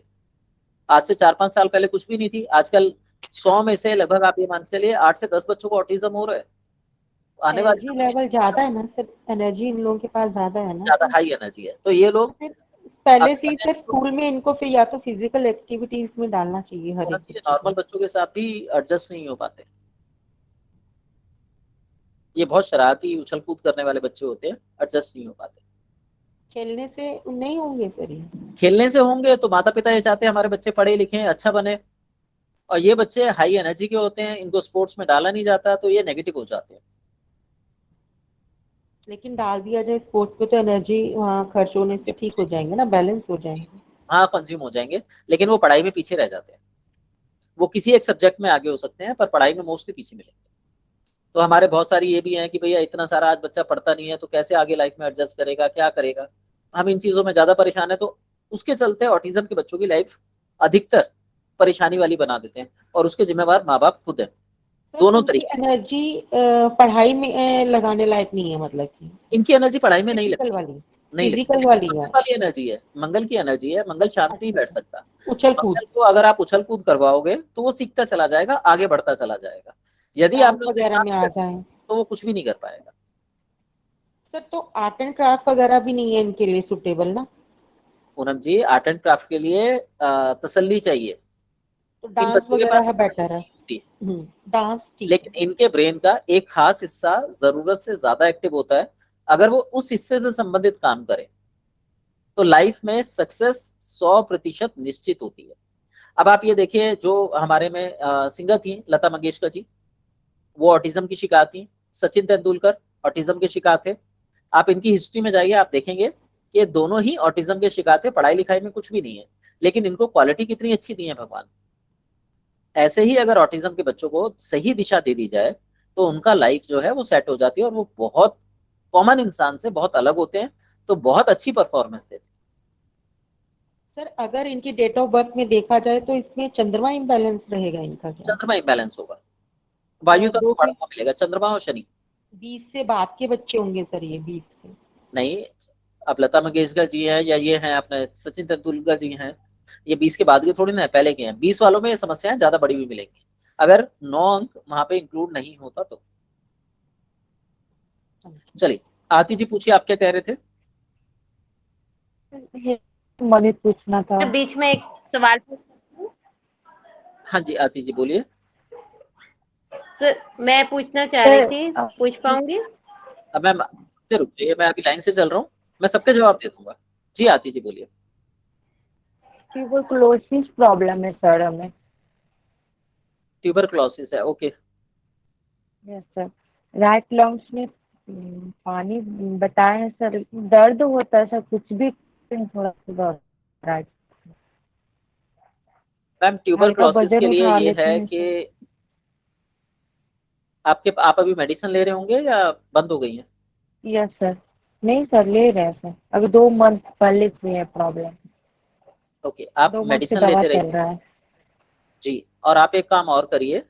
आज से 4-5 साल पहले कुछ भी नहीं थी, आजकल 100 में से लगभग आप ये मान के चलिए 8 से 10 बच्चों को ऑटिज्म हो रहा है। आने वाले एनर्जी समय में लेवल ज्यादा है ना सर, एनर्जी इन लोगों के पास ज्यादा है ना, ज्यादा हाई एनर्जी है, तो ये लोग फिर पहले आने से ही वाले सर स्कूल में इनको फिर या तो फिजिकल एक्टिविटीज में डालना चाहिए हर एक बच्चे नॉर्मल को। बच्चों के साथ भी एडजस्ट नहीं हो पाते। ये बहुत शरारती उछल कूद करने वाले बच्चे होते हैं, एडजस्ट नहीं हो पाते। खेलने से नहीं होंगे सर ये? खेलने से होंगे तो माता पिता ये चाहते हैं हमारे बच्चे पढ़े लिखे अच्छा बने, और ये बच्चे हाई एनर्जी के होते हैं, इनको स्पोर्ट्स में डाला नहीं जाता तो ये नेगेटिव हो जाते हैं। लेकिन डाल दिया जाए स्पोर्ट्स में तो एनर्जी वहाँ खर्च होने से ठीक हो जाएंगे ना, बैलेंस हो जाएंगे। हाँ कंज्यूम हो जाएंगे, लेकिन वो पढ़ाई में पीछे रह जाते हैं। वो किसी एक सब्जेक्ट में आगे हो सकते हैं पर पढ़ाई में मोस्टली पीछे मिलेंगे। तो हमारे बहुत सारी ये भी हैं कि भैया इतना सारा आज बच्चा पढ़ता नहीं है तो कैसे आगे लाइफ में एडजस्ट करेगा, क्या करेगा। हम इन चीजों में ज्यादा परेशान है, तो उसके चलते ऑटिज्म के बच्चों की लाइफ अधिकतर परेशानी वाली बना देते हैं, और उसके जिम्मेवार माँ बाप खुद हैं, सर दोनों इनकी तरीके से। एनर्जी पढ़ाई में लगाने लायक नहीं है, मतलब कि इनकी एनर्जी पढ़ाई में नहीं फिजिकल लगती, वाली, नहीं फिजिकल लगती। वाली है। मंगल वाली एनर्जी है, मंगल की एनर्जी है, मंगल शांत नहीं बैठ सकता। उछल कूद, मंगल को अगर आप उछल कूद करवाओगे तो वो सीखता चला जाएगा, आगे बढ़ता चला जाएगा। यदि डांस आपने उसे वगैरह शांत में कर आ दिया जाए। तो वो कुछ भी नहीं कर पाएगा। सर तो आर्ट एंड क्राफ्ट वगैरह भी नहीं है इनके लिए सुटेबल ना? पूनम जी, आर्ट एंड क्राफ्ट के लिए तसल्ली चाहिए। तो इन डांस बच्चों के वगैरह पास है, तसल्ली बेटर है। नहीं होती, डांस ठीक है। लेकिन इनके ब्रेन का एक खास हिस्सा जरूरत से ज्यादा एक्टिव होता है। अगर वो उस हिस्से से संबंधित काम करे तो लाइफ में सक्सेस 100% निश्चित होती है। अब आप ये देखिए, जो हमारे में सिंगर थी लता मंगेशकर जी, वो ऑटिज्म की शिकार थी। सचिन तेंदुलकर ऑटिज्म के शिकार थे। आप इनकी हिस्ट्री में जाइए, आप देखेंगे कि ये दोनों ही ऑटिज्म के शिकार थे। पढ़ाई लिखाई में कुछ भी नहीं है, लेकिन इनको क्वालिटी कितनी अच्छी दी है भगवान। ऐसे ही अगर ऑटिज्म के बच्चों को सही दिशा दे दी जाए तो उनका लाइफ जो है वो सेट हो जाती है, और वो बहुत कॉमन इंसान से बहुत अलग होते हैं, तो बहुत अच्छी परफॉर्मेंस देते हैं। सर अगर इनकी डेट ऑफ बर्थ में देखा जाए तो इसमें चंद्रमा इम्बैलेंस रहेगा इनका क्या? चंद्रमा इम्बैलेंस होगा, वायु दो तत्व से बढ़ा हुआ मिलेगा, चंद्रमा और शनि। 20 से बाद के बच्चे होंगे सर, ये 20 से। नहीं, अब लता मंगेशकर जी हैं या ये हैं अपने सचिन तेंदुलकर जी हैं, ये 20 के बाद के थोड़ी ना है, पहले के हैं। 20 वालों में ये समस्याएं ज्यादा बड़ी हुई मिलेंगी अगर 9 अंक वहां पे इंक्लूड नहीं होता तो। चलिए आरती जी पूछिए, आप क्या कह रहे थे? मनीष पूछना था। बीच में एक सवाल हाँ जी आरती जी बोलिए। मैं पूछना चाह रही थी, पूछ पाऊंगी? अब मैं रुक जाइए, मैं अभी लाइन से चल रहा हूँ, मैं सबके जवाब दे दूंगा। जी आरती जी बोलिए। ट्यूबरकुलोसिस प्रॉब्लम है सर हमें। ट्यूबरक्लोसिस है, okay. Yes sir. Right lungs में पानी बताए हैं सर, दर्द होता है सर, कुछ भी थोड़ा सा राइट। मैम हल्का ट्यूबरक्लोसिस के वजन लिए उठा ये लेते है हैं कि सर। आप अभी मेडिसिन ले रहे होंगे या बंद हो गई हैं? Yes sir. नहीं सर, ले रहे हैं सर, अभी 2 मंथ पहले से है प्रॉब्लम। ओके, आप 2 मंथ से मेडिसिन दवा लेते चल रहिए रहा है। जी। और आप एक काम और करिए,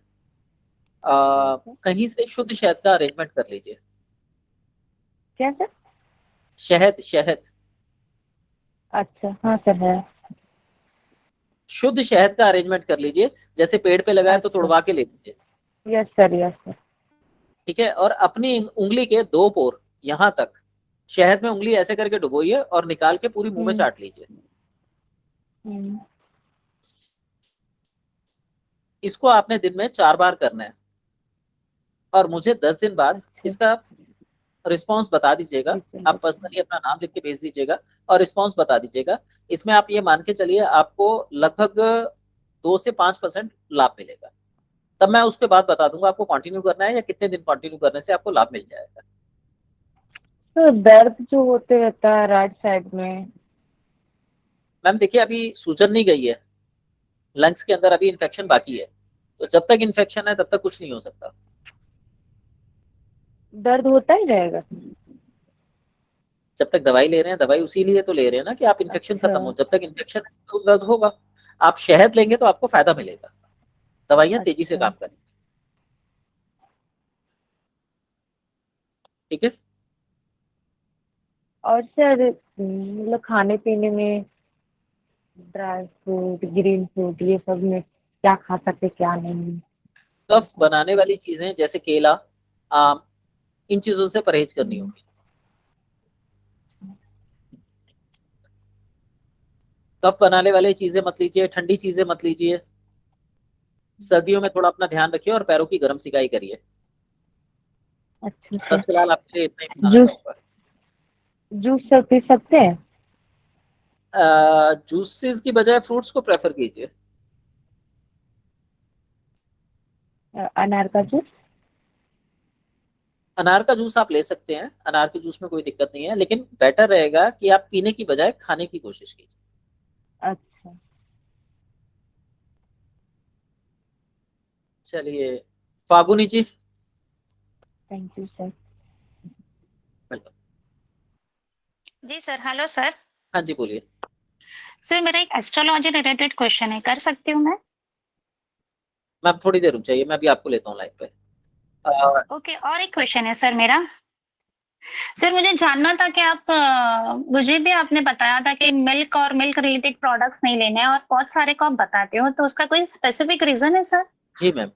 कहीं से शुद्ध शहद का अरेंजमेंट कर लीजिए। क्या सर? शहद, शहद, अच्छा हाँ सर है। शुद्ध शहद का अरेंजमेंट कर लीजिए। जैसे पेड़ पे लगाए तो अच्छा। तोड़वा के ले लीजिए, यस सर, यस सर। ठीक है। और अपनी उंगली के 2 पोर यहाँ तक शहद में उंगली ऐसे करके डुबोइए और निकाल के पूरी मुंह में चाट लीजिए। इसको आपने दिन में 4 बार करना है, और मुझे 10 दिन बाद इसका रिस्पांस बता दीजिएगा। आप पर्सनली अपना नाम लिख के भेज दीजिएगा और रिस्पांस बता दीजिएगा। इसमें आप ये मान के चलिए आपको लगभग 2 से 5% लाभ मिलेगा। तब मैं उसके बाद बता दूंगा आपको कंटिन्यू करना है या कितने दिन कंटिन्यू करने से आपको लाभ मिल जाएगा। तो दर्द जो होते रहता है राइट साइड में। मैम देखिए, अभी सूजन नहीं गई है, लंग्स के अंदर अभी इन्फेक्शन बाकी है, तो जब तक इन्फेक्शन है तब तक कुछ नहीं हो सकता। दर्द होता ही रहेगा। जब तक दवाई ले रहे हैं, दवाई उसी लिए तो ले रहे हैं ना कि आप इन्फेक्शन खत्म हो। जब तक इन्फेक्शन है तो दर्द होगा। आप शहद लेंगे तो आपको फायदा मिलेगा, दवाइयां तेजी से काम करेंगी। ठीक है। और सर मतलब खाने पीने में ड्राई फ्रूट, ग्रीन फ्रूट, ये सब में क्या खा सकते क्या नहीं? कफ बनाने वाली चीजें जैसे केला, आम, इन चीजों से परहेज करनी होगी। कफ बनाने वाली चीजें मत लीजिए, ठंडी चीजें मत लीजिए। सर्दियों में थोड़ा अपना ध्यान रखिए और पैरों की गर्म सिकाई करिए। अच्छा बस सर। फिलहाल आपके लिए इतना ही बताना जूस चाहूंगा। जूस सब पी सकते हैं? जूसेस की बजाय फ्रूट्स को प्रेफर कीजिए। अनार का जूस? अनार का जूस आप ले सकते हैं, अनार के जूस में कोई दिक्कत नहीं है, लेकिन बेटर रहेगा कि आप पीने की बजाय खाने की कोशिश कीजिए। अच्छा। चलिए, Phaguni ji. Thank you sir. Welcome. जी सर, हेलो सर। हाँ जी, बोलिए। सर मेरा एक एस्ट्रोलॉजी रिलेटेड क्वेश्चन है, कर सकती हूँ मैं? मैम थोड़ी देर रुक जाइए, मैं अभी आपको लेता हूँ लाइन पे। ओके, और एक क्वेश्चन है सर मेरा। सर मुझे जानना था कि आप मुझे भी आपने बताया था कि मिल्क और मिल्क रिलेटेड प्रोडक्ट्स नहीं लेने हैं और बहुत सारे को आप बताते हो, तो उसका कोई स्पेसिफिक रीजन है सर? जी मैम,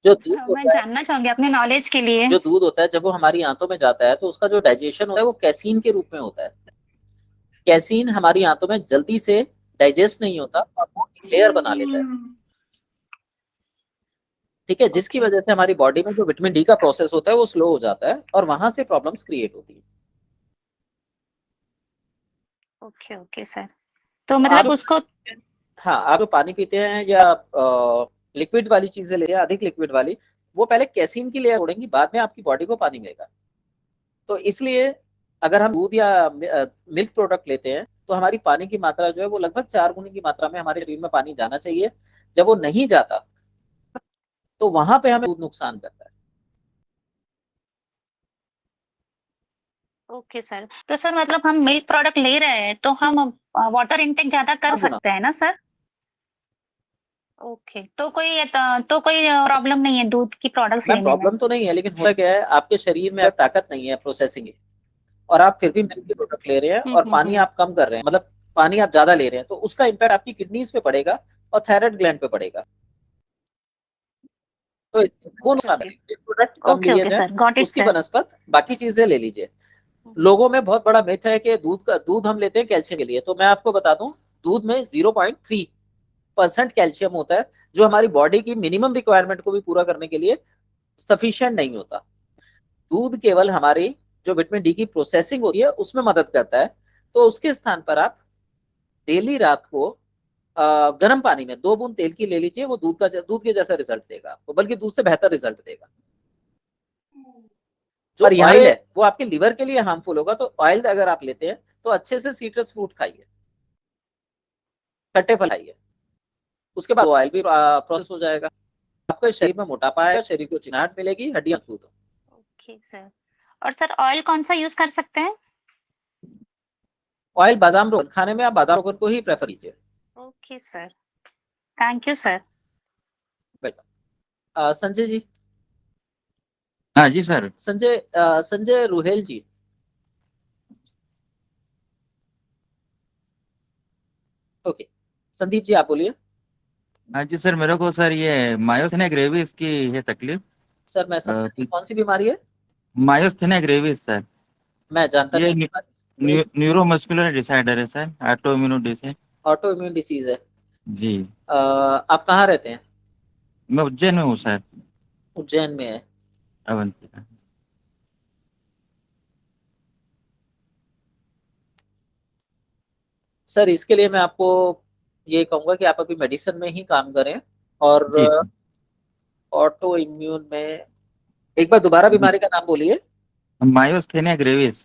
जो दूध मैं होता है, जानना चाहूंगी अपने नॉलेज के लिए। जो दूध होता है जब वो हमारी आंतों में जाता है तो उसका जो डाइजेशन होता है वो कैसीन के रूप में होता है। कैसीन हमारी आंतों में जल्दी से डाइजेस्ट नहीं होता और वो लेयर बना लेता है। ठीक है, जिसकी वजह से हमारी बॉडी में जो विटामिन डी का प्रोसेस होता है वो स्लो हो जाता है और वहां से प्रॉब्लम्स क्रिएट होती है। ओके ओके सर, तो मतलब उसको हाँ, आप जो पानी पीते हैं या लिक्विड वाली चीजें लेते हैं, अधिक लिक्विड वाली, वो पहले कैसीन की लेयर छोड़ेंगी, बाद में आपकी बॉडी को पानी मिलेगा। तो इसलिए अगर हम दूध या मिल्क प्रोडक्ट लेते हैं तो हमारी पानी की मात्रा जो है वो लगभग 4 गुनी की मात्रा में हमारे शरीर में पानी जाना चाहिए। जब वो नहीं जाता तो वहां पे हमें दूध नुकसान करता है। ओके सर, तो सर मतलब हम मिल्क प्रोडक्ट ले रहे हैं तो हम वाटर इनटेक ज्यादा कर हाँ, गुना। सकते हैं ना सर? ओके, तो कोई प्रॉब्लम नहीं है दूध की प्रोडक्ट्स मैम लेने में? प्रॉब्लम तो नहीं है, लेकिन होता क्या है, आपके शरीर में ताकत नहीं है प्रोसेसिंग की, और आप फिर भी मिल्क के प्रोडक्ट ले रहे हैं और पानी आप कम कर रहे हैं, मतलब पानी आप ज्यादा ले रहे हैं, तो उसका इम्पैक्ट आपकी किडनीज पे पड़ेगा और थायराइड ग्लैंड पे पड़ेगा। तो वो नुकसान है। प्रोडक्ट कम ओके लिए ओके जाए, सर, गॉट इट उसकी सर। बनस्पत बाकी चीजें ले लीजिए। लोगों में बहुत बड़ा मिथ है कि दूध हम लेते हैं कैल्शियम के लिए, तो मैं आपको बता दूं, दूध में 0.3% कैल्शियम होता है, जो हमारी बॉडी की मिनिमम रिक्वायरमेंट को भी पूरा करने के लिए सफिशिएंट नहीं होता। दूध केवल हमारी जो विटामिन डी की प्रोसेसिंग होती है उसमें मदद करता है। तो उसके स्थान पर आप डेली रात को गर्म पानी में 2 बूंद तेल की ले लीजिए, वो दूध के जैसा रिजल्ट देगा आपको, बल्कि दूध से बेहतर रिजल्ट देगा। जो ऑयल है वो आपके लिवर के लिए हार्मफुल होगा, तो ऑयल अगर आप लेते हैं तो अच्छे से सीट्रस फ्रूट खाइए, खट्टे फल खाइए, उसके बाद ऑयल भी प्रोसेस हो जाएगा, आपके शरीर में मोटापा आएगा, शरीर को चिकनाहट मिलेगी, हड्डियां मजबूत हो। ओके सर, और सर ऑयल कौन सा यूज कर सकते हैं? ऑयल बादाम रोगन, खाने में आप बादाम रोगन को ही प्रेफर कीजिए। Okay sir, thank you sir. Welcome. Sanjay ji. हाँ जी सर। संजय रुहेल जी। ओके, संदीप जी आप बोलिए। हाँ जी सर, मेरे को सर ये मायोस्थेनिया ग्रेविस की है तकलीफ। सर मैं कौन सी बीमारी है? मायोस्थेनिया ग्रेविस सर। मैं जानता ये नहीं। न्यूरोमस्कुलर डिसऑर्डर है sir, auto immune disease. Auto immune disease है। जी। आप कहाँ रहते हैं? मैं उज्जैन में हूँ सर। उज्जैन में है। अवंतिका। सर इसके लिए मैं आपको ये कहूंगा कि आप अभी मेडिसिन में ही काम करें, और जी ऑटो इम्यून में एक बार दोबारा बीमारी का नाम बोलिए। मायोस्थेनिया ग्रेविस।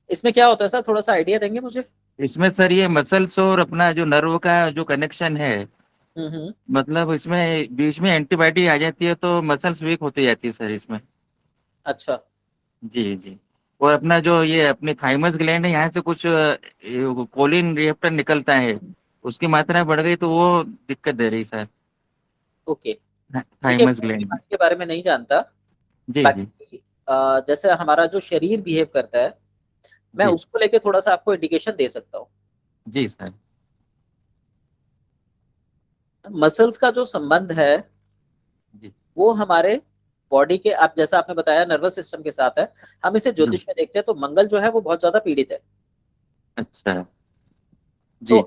इसमें क्या होता है सर, थोड़ा सा आइडिया देंगे मुझे? इसमें सर ये मसल्स और अपना जो नर्व का जो कनेक्शन है, मतलब इसमें बीच में एंटीबायोटिक आ जाती है तो मसल्स वीक होती जाती है सर इसमें। अच्छा। जी जी। और अपना जो ये अपनी थाइमस ग्लैंड है, यहाँ से कुछ कोलिन रिसेप्टर निकलता है, उसकी मात्रा बढ़ गई तो वो दिक्कत दे रही सर, ओके, देखिए थाइमस मैं इस ग्लैंड। बीमारी के बारे में नहीं जानता। जी जी बाकी जैसे हमारा जो शरीर बिहेव करता है, मैं जी उसको लेके थोड़ा सा आपको इंडिकेशन दे सकता हूँ। जी सर। मसल्स का जो संबंध है जी वो हमारे बॉडी के, आप जैसा आपने बताया नर्वस सिस्टम के साथ है। हम इसे जी, ज्योतिष में देखते हैं तो मंगल जो है वो बहुत ज्यादा पीड़ित है। अच्छा तो जी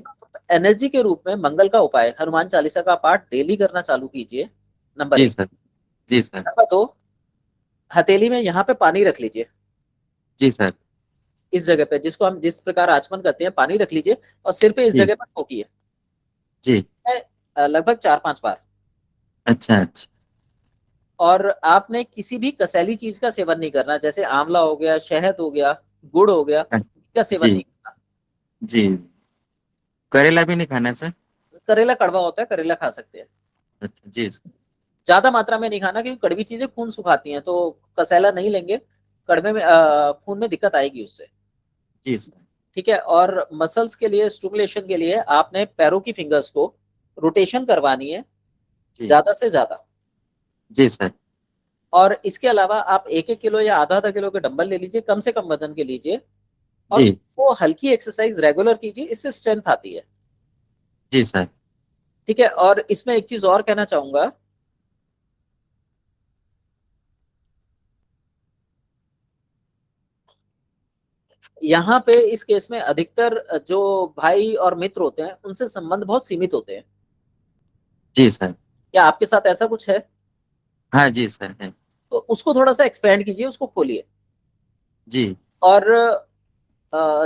एनर्जी के रूप में मंगल का उपाय हनुमान चालीसा का पाठ डेली करना चालू कीजिए, नंबर जी 1। सर। जी सर। नंबर 2, हथेली में यहाँ पे पानी रख लीजिए, जी सर। इस जगह पे जिसको हम जिस प्रकार आचमन करते हैं, पानी रख लीजिए और सिर पे इस जी जगह पर ठोकिए जी, लगभग 4-5 बार। अच्छा अच्छा। और आपने किसी भी कसैली चीज का सेवन नहीं करना, जैसे आंवला हो गया, शहद हो गया, गुड़ हो गया, इसका सेवन जी नहीं करना। जी, करेला भी नहीं खाना सर? करेला कड़वा होता है, करेला खा सकते हैं। अच्छा जी सर। ज्यादा मात्रा में नहीं खाना क्योंकि कड़वी चीजें खून सुखाती हैं, तो कसेला नहीं लेंगे, कड़वे में खून में दिक्कत आएगी उससे। जी सर। ठीक है। और मसल्स के लिए स्टिमुलेशन के लिए आपने पैरों की फिंगर्स को रोटेशन करवानी है जी ज्यादा से ज्यादा। जी सर। और इसके अलावा आप 1-1 किलो या आधा-आधा किलो के डंबल ले लीजिए, कम से कम वजन के लीजिए, और जी वो हल्की एक्सरसाइज रेगुलर कीजिए, इससे स्ट्रेंथ आती है। जी सर। ठीक है। और इसमें एक चीज और कहना चाहूंगा, यहाँ पे इस केस में अधिकतर जो भाई और मित्र होते हैं उनसे संबंध बहुत सीमित होते हैं। जी सर। क्या आपके साथ ऐसा कुछ है? हाँ जी सर है। तो उसको थोड़ा सा एक्सपेंड कीजिए, उसको खोलिए। जी और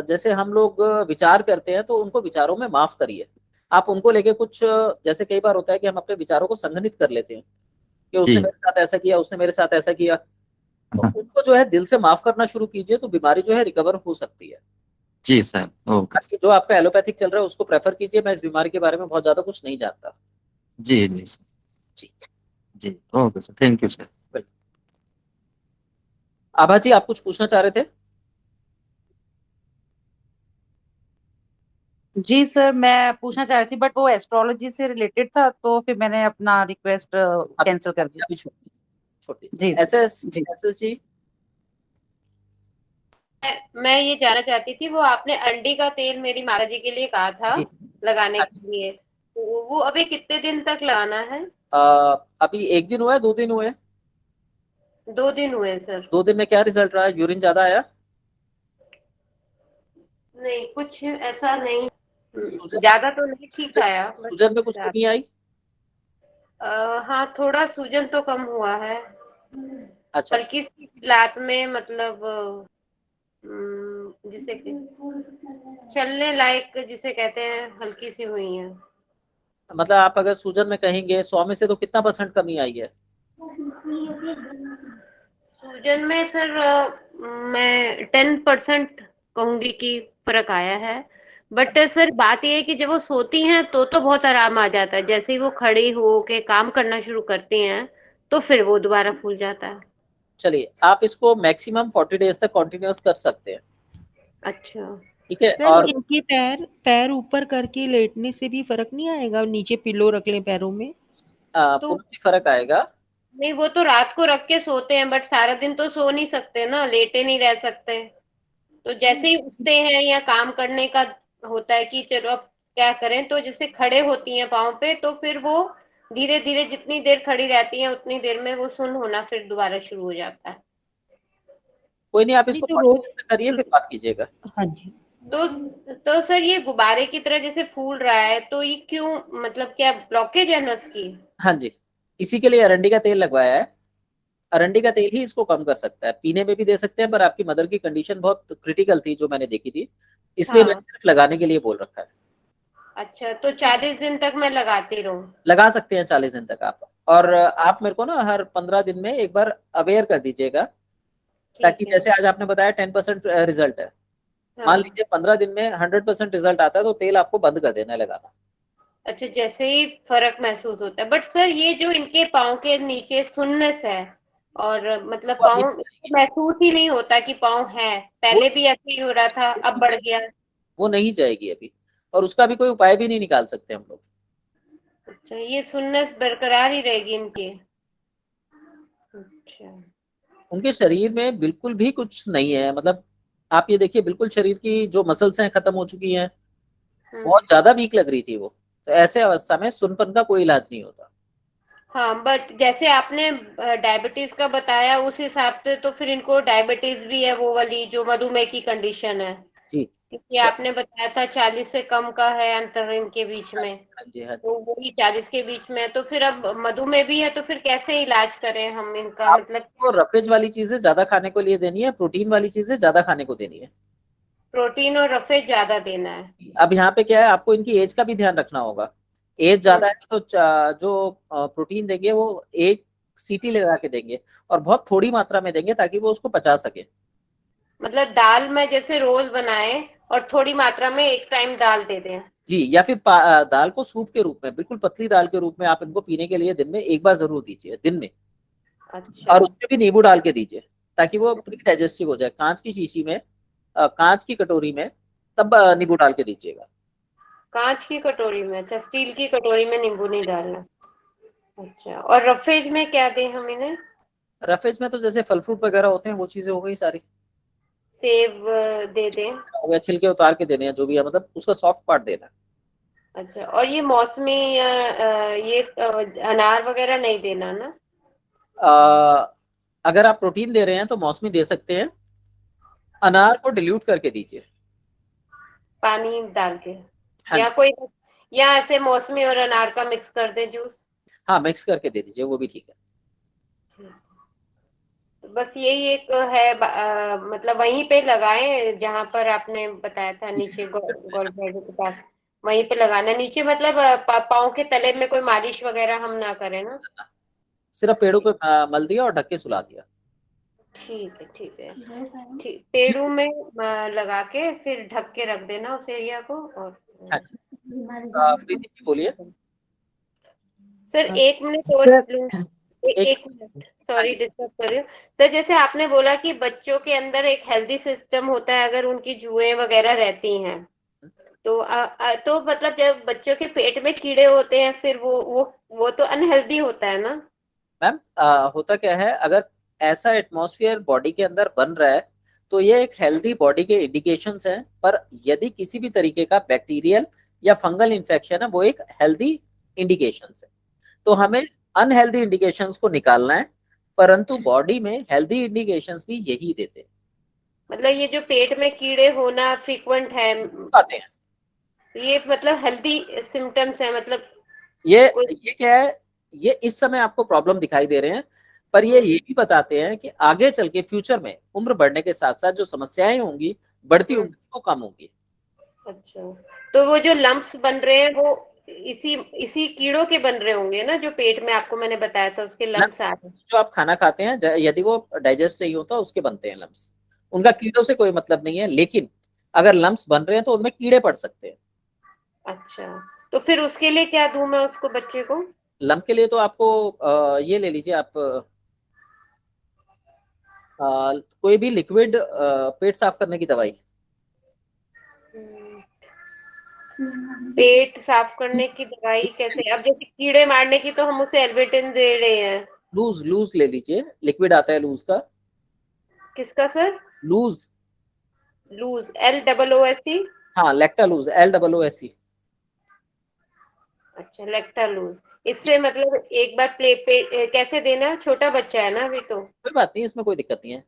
जैसे हम लोग विचार करते हैं तो उनको विचारों में माफ करिए। आप उनको लेके कुछ, जैसे कई बार होता है कि हम अपने विचारों को संघनित कर लेते हैं कि उसने जी मेरे साथ ऐसा किया, उसने मेरे साथ ऐसा किया। तो हाँ, उनको जो है दिल से माफ करना शुरू कीजिए, तो बीमारी जो है रिकवर हो सकती है। जी सर ओके। बाकी जो आपका एलोपैथिक चल रहा है उसको प्रेफर कीजिए, मैं इस बीमारी के बारे में बहुत ज्यादा कुछ नहीं जानता। जी जी सर। जी। जी okay sir, thank you sir. Abha ji, आप कुछ पूछना चाह रहे थे? जी सर, मैं पूछना चाह रही थी बट वो एस्ट्रोलॉजी से रिलेटेड था, तो फिर मैंने अपना रिक्वेस्ट कैंसिल कर दिया। अभी छोड़ दीजिए। जी सर। एसएस जी एसएस जी, मैं ये जानना चाहती थी, वो आपने अंडी का तेल मेरी माता जी के लिए कहा था जी लगाने के लिए, तो वो अभी कितने दिन तक लगाना है? अभी 1 दिन हुआ है, 2 दिन हुए हैं? 2 दिन हुए सर। 2 दिन में क्या रिजल्ट रहा है? यूरिन ज्यादा आया? नहीं, कुछ ऐसा नहीं, सूजन ज्यादा तो नहीं, ठीक आया बस। सूजन में कुछ कमी आई? हाँ, थोड़ा सूजन तो कम हुआ है, अच्छा, हल्की सी लात में, मतलब जिसे चलने लायक जिसे कहते हैं, हल्की सी हुई है। मतलब आप अगर सूजन में कहेंगे 100 में से तो कितना % कमी आई है? सूजन में सर मैं 10% कहूंगी कि फर्क आया है। बट सर बात यह है कि जब वो सोती हैं तो बहुत आराम आ जाता है, जैसे ही वो खड़ी हो के काम करना शुरू करती हैं तो फिर वो दोबारा फूल जाता है। चलिए, आप इसको मैक्सिमम 40 डेज तक कंटिन्यूअस कर सकते हैं। अच्छा। ठीक है। सर और इनके पैर पैर ऊपर करके लेटने से भी फर्क नहीं आएगा? नीचे पिलो रख लें पैरों में? तो पूरा भी फर्क आएगा। नहीं, वो तो रात को रख के सोते हैं, बट सारा दिन तो सो नहीं सकते ना, लेटे नहीं रह सकते। तो जैसे ही उठते हैं या काम करने का होता है कि चलो अब क्या करें, तो जैसे खड़े होती हैं पाँव पे, तो फिर वो धीरे धीरे जितनी देर खड़ी रहती हैं उतनी देर में वो सुन्न होना फिर दोबारा शुरू हो जाता है। कोई नहीं, आप नहीं इसको तो 40 डेज तक करिए, फिर बात कीजिएगा। हाँ जी। तो सर ये गुब्बारे की तरह जैसे फूल रहा है, तो ये क्यों, मतलब क्या ब्लॉकेज है नस की? हाँ जी, इसी के लिए अरंडी का तेल लगवाया है। अरंडी का तेल ही इसको कम कर सकता है। पीने में भी दे सकते हैं, पर आपकी मदर की कंडीशन बहुत क्रिटिकल थी जो मैंने देखी थी, इसलिए मैंने हाँ। सिर्फ लगाने के लिए बोल रखा है। अच्छा, तो 40 दिन तक मैं लगाती रहूं? लगा सकते हैं 40 दिन तक आप। और आप मेरे को ना हर 15 दिन में एक बार अवेयर कर दीजिएगा, ताकि ठीक है। जैसे आज आपने बताया 10% रिजल्ट है, मान हाँ। लीजिए 15 दिन में 100% रिजल्ट आता है तो तेल आपको बंद कर देना है लगाना। अच्छा, जैसे ही फर्क महसूस होता है। बट सर ये जो इनके पाँव के नीचे सुन्नस है, और मतलब वो अभी पाँव महसूस ही नहीं होता कि पाँव है, पहले भी ऐसे ही हो रहा था, अब बढ़ गया। वो नहीं जाएगी अभी, और उसका भी कोई उपाय भी नहीं निकाल सकते हम लोग। अच्छा, ये सुन्नत बरकरार ही रहेगी इनकी। अच्छा। उनके शरीर में बिल्कुल भी कुछ नहीं है, मतलब आप ये देखिए बिल्कुल शरीर की जो मसल्स हैं खत्म हो चुकी हैं, बहुत ज्यादा वीक लग रही थी वो। तो ऐसे अवस्था में सुनपन का कोई इलाज नहीं होता। हाँ, बट जैसे आपने डायबिटीज का बताया उस हिसाब से तो फिर इनको डायबिटीज भी है, वो वाली जो मधुमेह की कंडीशन है, जी क्योंकि आपने बताया था 40 से कम का है अंतर इनके बीच में, हाँ जी हाँ जी। तो वही 40 के बीच में है। तो फिर अब मधुमेह भी है, तो फिर कैसे इलाज करें हम इनका, मतलब आपको रफेज वाली चीजें ज्यादा खाने को लिए देनी है, प्रोटीन वाली चीजें ज्यादा खाने को देनी है। प्रोटीन और रफेज ज्यादा देना है। अब यहाँ पे क्या है, आपको इनकी एज का भी ध्यान रखना होगा। एज ज्यादा है तो जो प्रोटीन देंगे वो एक सीटी लगा के देंगे, और बहुत थोड़ी मात्रा में देंगे ताकि वो उसको पचा सके। मतलब दाल में जैसे रोज बनाए और थोड़ी मात्रा में एक टाइम दाल दे दें। जी, या फिर दाल को सूप के रूप में, बिल्कुल पतली दाल के रूप में आप इनको पीने के लिए दिन में एक बार जरूर दीजिए, दिन में। अच्छा। और उसमें भी नींबू डाल के दीजिए ताकि वो प्री डाइजेस्टिव हो जाए। कांच की शीशी में, कांच की कटोरी में, तब नींबू डाल के दीजिएगा। कांच की कटोरी में? अच्छा, स्टील की कटोरी में नींबू नहीं डालना। अच्छा, और रफेज में क्या दें हम इन्हें? रफेज में तो जैसे फल फ्रूट वगैरह होते हैं वो चीजें हो गई सारी। सेब दे दें? हो गया, छिलके उतार के देने हैं जो भी है, मतलब उसका सॉफ्ट पार्ट देना है। अच्छा, और ये मौसमी या ये अनार वगैरह नहीं देना ना? अगर आप प्रोटीन दे रहे हैं तो मौसमी दे सकते हैं, अनार को डिल्यूट करके दीजिए। पानी डाल के? हाँ या कोई, या ऐसे मौसमी और अनार का मिक्स कर दे जूस? हाँ, मिक्स करके दे दीजिए, वो भी ठीक है। बस यही एक है, मतलब वहीं पे लगाएं जहां पर आपने बताया था, नीचे गॉल ब्लैडर के पास, वहीं पे लगाना नीचे, मतलब पाँव के तले में कोई मालिश वगैरह हम ना करें ना? सिर्फ पेड़ों को मल दिया और ढक के सुला दिया। ठीक है, ठीक है। ठीक, पेड़ों में लगा के फिर ढक के रख देना उस एरिया को। और हाँ जी। प्रीति जी बोलिए। सर एक मिनट और सर लूं? एक एक मिनट, हाँ सॉरी जी। डिस्टर्ब कर रही हूँ सर। जैसे आपने बोला कि बच्चों के अंदर एक हेल्दी सिस्टम होता है अगर उनकी जुएं वगैरह रहती हैं, तो तो मतलब जब बच्चों के पेट में कीड़े होते हैं फिर वो तो अनहेल्दी होता है ना? मैम, होता क्या है, अगर ऐसा एटमॉस्फेयर बॉडी के अंदर बन रहा है तो ये एक हेल्दी बॉडी के इंडिकेशंस हैं। पर यदि किसी भी तरीके का बैक्टीरियल या फंगल इन्फेक्शन है, वो एक हेल्दी इंडिकेशंस है। तो हमें अनहेल्दी इंडिकेशंस को निकालना है, परंतु बॉडी में हेल्दी इंडिकेशंस भी यही देते हैं। मतलब ये जो पेट में कीड़े होना फ्रीक्वेंट है, आते हैं। ये मतलब हेल्दी सिम्टम्स है, मतलब ये कोई ये क्या है, ये इस समय आपको प्रॉब्लम दिखाई दे रहे हैं, पर ये भी बताते हैं कि आगे चल के फ्यूचर में उम्र बढ़ने के साथ साथ जो समस्याएं होंगी, बढ़ती उम्र वो कम होंगी। अच्छा, तो वो जो लम्प्स बन रहे हैं वो इसी इसी कीड़ों के बन रहे होंगे ना, जो पेट में आपको मैंने बताया था उसके लम्प्स आ रहे हैं? जो आप खाना खाते हैं, यदि वो डाइजेस्ट नहीं होता उसके बनते हैं लम्प्स। उनका कीड़ों से कोई मतलब नहीं है, लेकिन अगर लम्प्स बन रहे हैं तो उनमें कीड़े पड़ सकते हैं। अच्छा, तो फिर उसके लिए क्या दूं मैं उसको, बच्चे को? लम्प के लिए तो आपको ये ले लीजिए आप, कोई भी लिक्विड पेट साफ करने की दवाई। पेट साफ करने की दवाई कैसे? अब जैसे कीड़े मारने की तो हम उसे एल्बेटिन दे रहे हैं। लूज लूज ले लीजिए, लिक्विड आता है लूज का। किसका सर? लूज। Loose, LOOSE? हाँ, लेक्टालूज, LOOSE। अच्छा, लेक्टालूज। इससे मतलब एक बार कैसे देना? छोटा बच्चा है ना अभी तो। कोई बात नहीं, इसमें कोई दिक्कत नहीं है।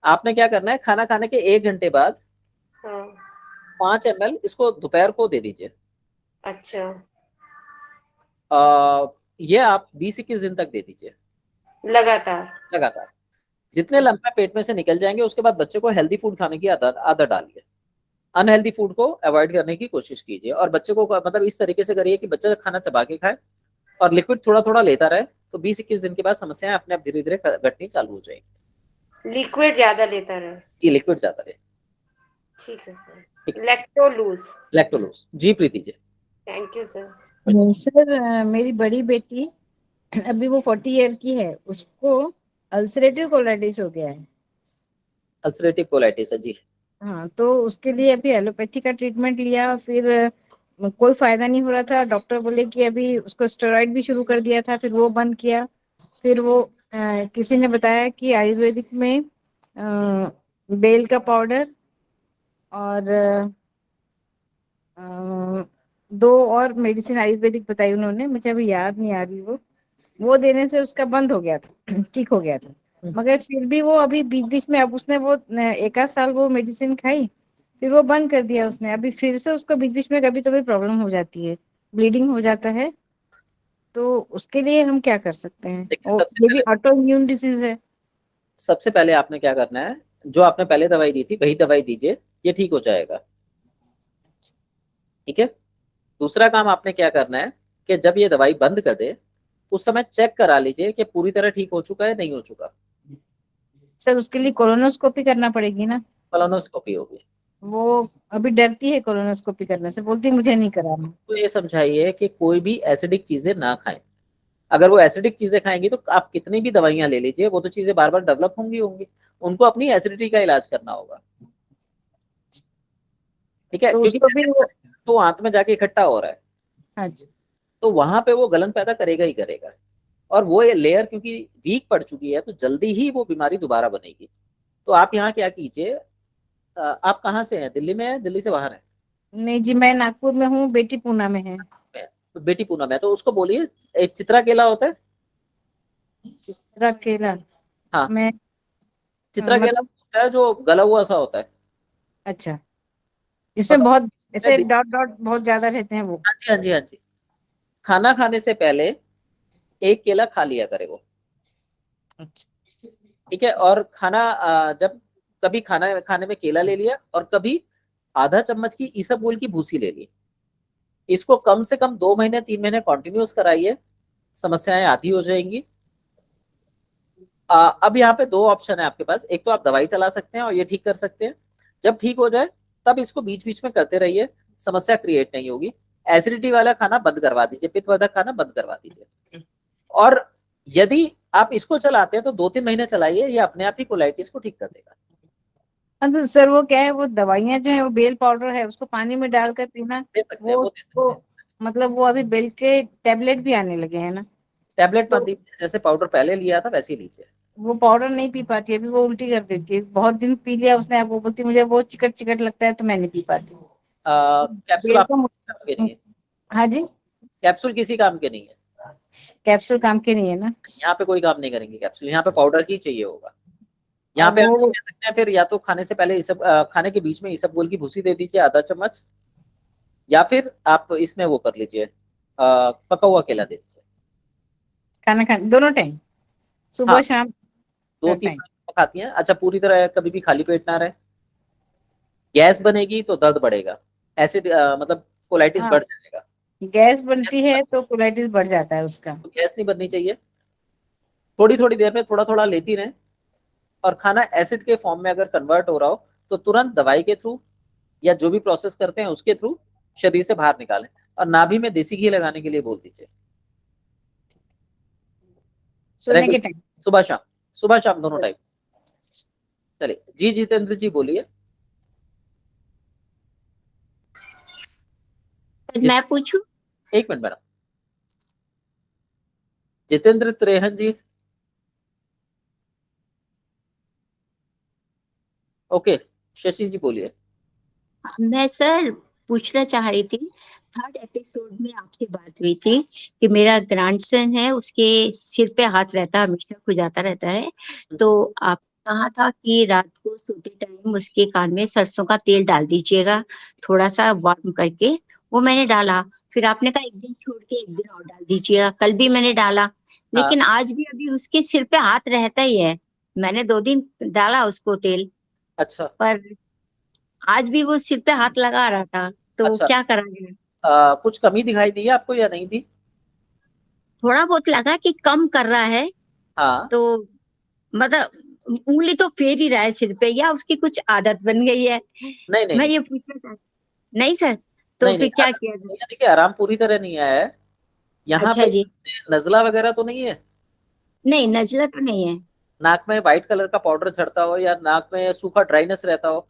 आपने क्या करना है, खाना खाने के 1 घंटे बाद हाँ। 5 ml इसको दोपहर को दे दीजिए। अच्छा, ये आप 20-21 दिन तक दे दीजिए लगातार? लगातार। जितने लंबे पेट में से निकल जाएंगे उसके बाद बच्चे को हेल्दी फूड खाने की आदत डालिए। अनहेल्दी फूड को अवॉइड करने की कोशिश कीजिए, और बच्चे को मतलब इस तरीके से करिए कि बच्चा खाना चबा के खाए और लिक्विड थोड़ा थोड़ा लेता रहे। तो 20-21 दिन के बाद समस्याएं अपने आप धीरे धीरे घटनी चालू हो जाएगी। लिक्विड ज्यादा लेता रहे? ये लिक्विड ज्यादा ले। ठीक है सर। लेक्टोलूज। लैक्टोलोज। जी Preeti ji. Thank you sir. Sir मेरी बड़ी बेटी अभी वो 40 ईयर की है, उसको अल्सरेटिव कोलाइटिस हो गया है। अल्सरेटिव कोलाइटिस है जी। हाँ, तो उसके लिए अभी एलोपैथी का ट्रीटमेंट लिया, फिर कोई फायदा नहीं हो रहा था। डॉक्टर बोले कि अभी उसको स्टेरॉइड भी शुरू कर दिया था, फिर वो बंद किया। फिर वो किसी ने बताया कि आयुर्वेदिक में बेल का पाउडर और 2 और मेडिसिन आयुर्वेदिक बताई उन्होंने, मुझे अभी याद नहीं आ रही वो देने से उसका बंद हो गया था, ठीक हो गया था। मगर फिर भी वो अभी बीच बीच में, अब उसने वो 1 आध साल वो मेडिसिन खाई, फिर वो बंद कर दिया उसने। अभी फिर से उसको बीच बीच में कभी कभी प्रॉब्लम हो जाती है, ब्लीडिंग हो जाता है। तो उसके लिए हम क्या कर सकते हैं? देखिए, और ये भी ऑटो इम्यून डिसीज है। सबसे पहले आपने क्या करना है, जो आपने पहले दवाई दी थी वही दवाई दीजिए, ये ठीक हो जाएगा। ठीक है। दूसरा काम आपने क्या करना है कि जब ये दवाई बंद कर दे उस समय चेक करा लीजिए कि पूरी तरह ठीक हो चुका है, नहीं हो चुका। सर उसके लिए कोलोनोस्कोपी करना पड़ेगी ना? कोलोनोस्कोपी होगी। वो अभी डरती है कोलोनोस्कोपी करने से, बोलती है मुझे नहीं कराना। तो ये समझाइए कि कोई भी एसिडिक चीजें ना खाएं। अगर वो एसिडिक चीजें खाएंगी तो आप कितनी भी दवाइयां ले लीजिए, वो तो चीजें बार बार डेवलप होंगी। उनको अपनी एसिडिटी का इलाज करना होगा। ठीक है, तो क्योंकि उसको भी वो, तो आंत में जाके इकट्ठा हो रहा है, हाँ जी, तो वहां पे वो गलन पैदा करेगा ही करेगा। और वो ये लेयर क्योंकि वीक पड़ चुकी है तो जल्दी ही वो बीमारी दोबारा बनेगी। तो आप यहाँ क्या कीजिए, आप कहाँ से हैं? दिल्ली में है, दिल्ली से बाहर है? नहीं जी, मैं नागपुर में हूँ, बेटी पूना में है। तो बेटी पूना में है, तो उसको बोलिए एक चित्रा केला होता है। चित्रा केला? हाँ, मैं चित्रा केला मतलब, होता है जो गला हुआ सा होता है। अच्छा, इसमें बहुत ऐसे डॉट डॉट बहुत ज्यादा रहते हैं वो? हाँ जी, हाँ जी, हाँ जी। खाना खाने से पहले एक केला खा लिया करे वो। अच्छा, ठीक है। और खाना जब कभी खाना खाने में केला ले लिया और कभी आधा चम्मच की इसबगोल की भूसी ले ली। इसको कम से कम 2 महीने 3 महीने कॉन्टिन्यूस कराइए, समस्याएं आधी हो जाएंगी। अब यहाँ पे 2 ऑप्शन है आपके पास। एक तो आप दवाई चला सकते हैं और ये ठीक कर सकते हैं। जब ठीक हो जाए तब इसको बीच बीच में करते रहिए, समस्या क्रिएट नहीं होगी। एसिडिटी वाला खाना बंद करवा दीजिए, पित्तवर्धक खाना बंद करवा दीजिए। और यदि आप इसको चलाते हैं तो 2-3 महीने चलाइए, ये अपने आप ही कोलाइटिस को ठीक कर देगा। तो सर वो क्या है, वो दवाइयाँ जो है वो बेल पाउडर है, उसको पानी में डालकर पीना, दे सकते हैं, वो वो दे सकते हैं। मतलब वो अभी बेल के टैबलेट भी आने लगे हैं ना? टैबलेट मत तो दीजिए, जैसे पाउडर पहले लिया था वैसे ही लीजिए। वो पाउडर नहीं पी पाती, अभी वो उल्टी कर देती है। बहुत दिन पी लिया उसने, अब वो बोलती मुझे वो चिकट चिकट लगता है, तो मैं नहीं पी पाती। कैप्सूल बेल आपके का किसी काम के नहीं है। हाँ जी, कैप्सूल किसी काम के नहीं है। कैप्सूल काम के नहीं है ना? यहाँ पे कोई काम नहीं करेंगे कैप्सूल, यहाँ पे पाउडर ही चाहिए होगा। यहाँ अब पे आप वो कह सकते हैं फिर या तो खाने से पहले खाने के बीच में इसबगोल की भूसी दे दीजिए आधा चम्मच, या फिर आप इसमें वो कर लीजिए, पका हुआ केला दे दीजिए। खाना खाने दोनों टाइम, सुबह हाँ, शाम 2-3 टाइम? खाती हैं। अच्छा, पूरी तरह कभी भी खाली पेट ना रहे। गैस बनेगी तो दर्द बढ़ेगा, एसिड मतलब कोलाइटिस हाँ, बढ़ जाएगा। गैस बनती है तो कोलाइटिस बढ़ जाता है उसका। तो गैस नहीं बननी चाहिए। थोड़ी थोड़ी देर में थोड़ा थोड़ा लेती रहें। और खाना एसिड के फॉर्म में अगर कन्वर्ट हो रहा हो तो तुरंत दवाई के थ्रू या जो भी प्रोसेस करते हैं उसके थ्रू शरीर से बाहर निकालें। और नाभि में देसी घी लगाने के लिए बोल दीजिए। सोने के टाइम? सुबह शाम दोनों टाइम। चलिए जी, जितेंद्र जी बोलिए। मैं पूछूं? एक मिनट मैडम। जितेंद्र त्रेहन जी, ओके। शशि जी बोलिए। मैं सर पूछना चाह रही थी, 3rd एपिसोड में आपसे बात हुई थी कि मेरा ग्रैंडसन है, उसके सिर पे हाथ रहता है, हमेशा खुजाता रहता है। तो आप कहा था कि रात को सोते टाइम उसके कान में सरसों का तेल डाल दीजिएगा, थोड़ा सा वार्म करके। वो मैंने डाला, फिर आपने कहा एक दिन छोड़ के एक दिन और डाल दीजिएगा। कल भी मैंने डाला, लेकिन आज भी अभी उसके सिर पे हाथ रहता ही है। मैंने 2 दिन डाला उसको तेल, अच्छा, पर आज भी वो सिर पे हाथ लगा रहा था, तो अच्छा। क्या करा जाए? कुछ कमी दिखाई दी है आपको या नहीं दी? थोड़ा बहुत लगा कि कम कर रहा है, हाँ। तो मतलब उंगली तो फेर ही रहा है सिर पे, या उसकी कुछ आदत बन गई है? नहीं नहीं मैं नहीं ये पूछना चाहती। नहीं सर, तो नहीं नहीं, फिर क्या आराम किया नहीं जाए? है। देखिए, आराम पूरी तरह नहीं आया है। यहाँ अच्छा पे जी। नजला वगैरह तो नहीं है? नहीं, नजला तो नहीं है। नाक में व्हाइट कलर का पाउडर चढ़ता हो या नाक में सूखा ड्राइनेस रहता हो।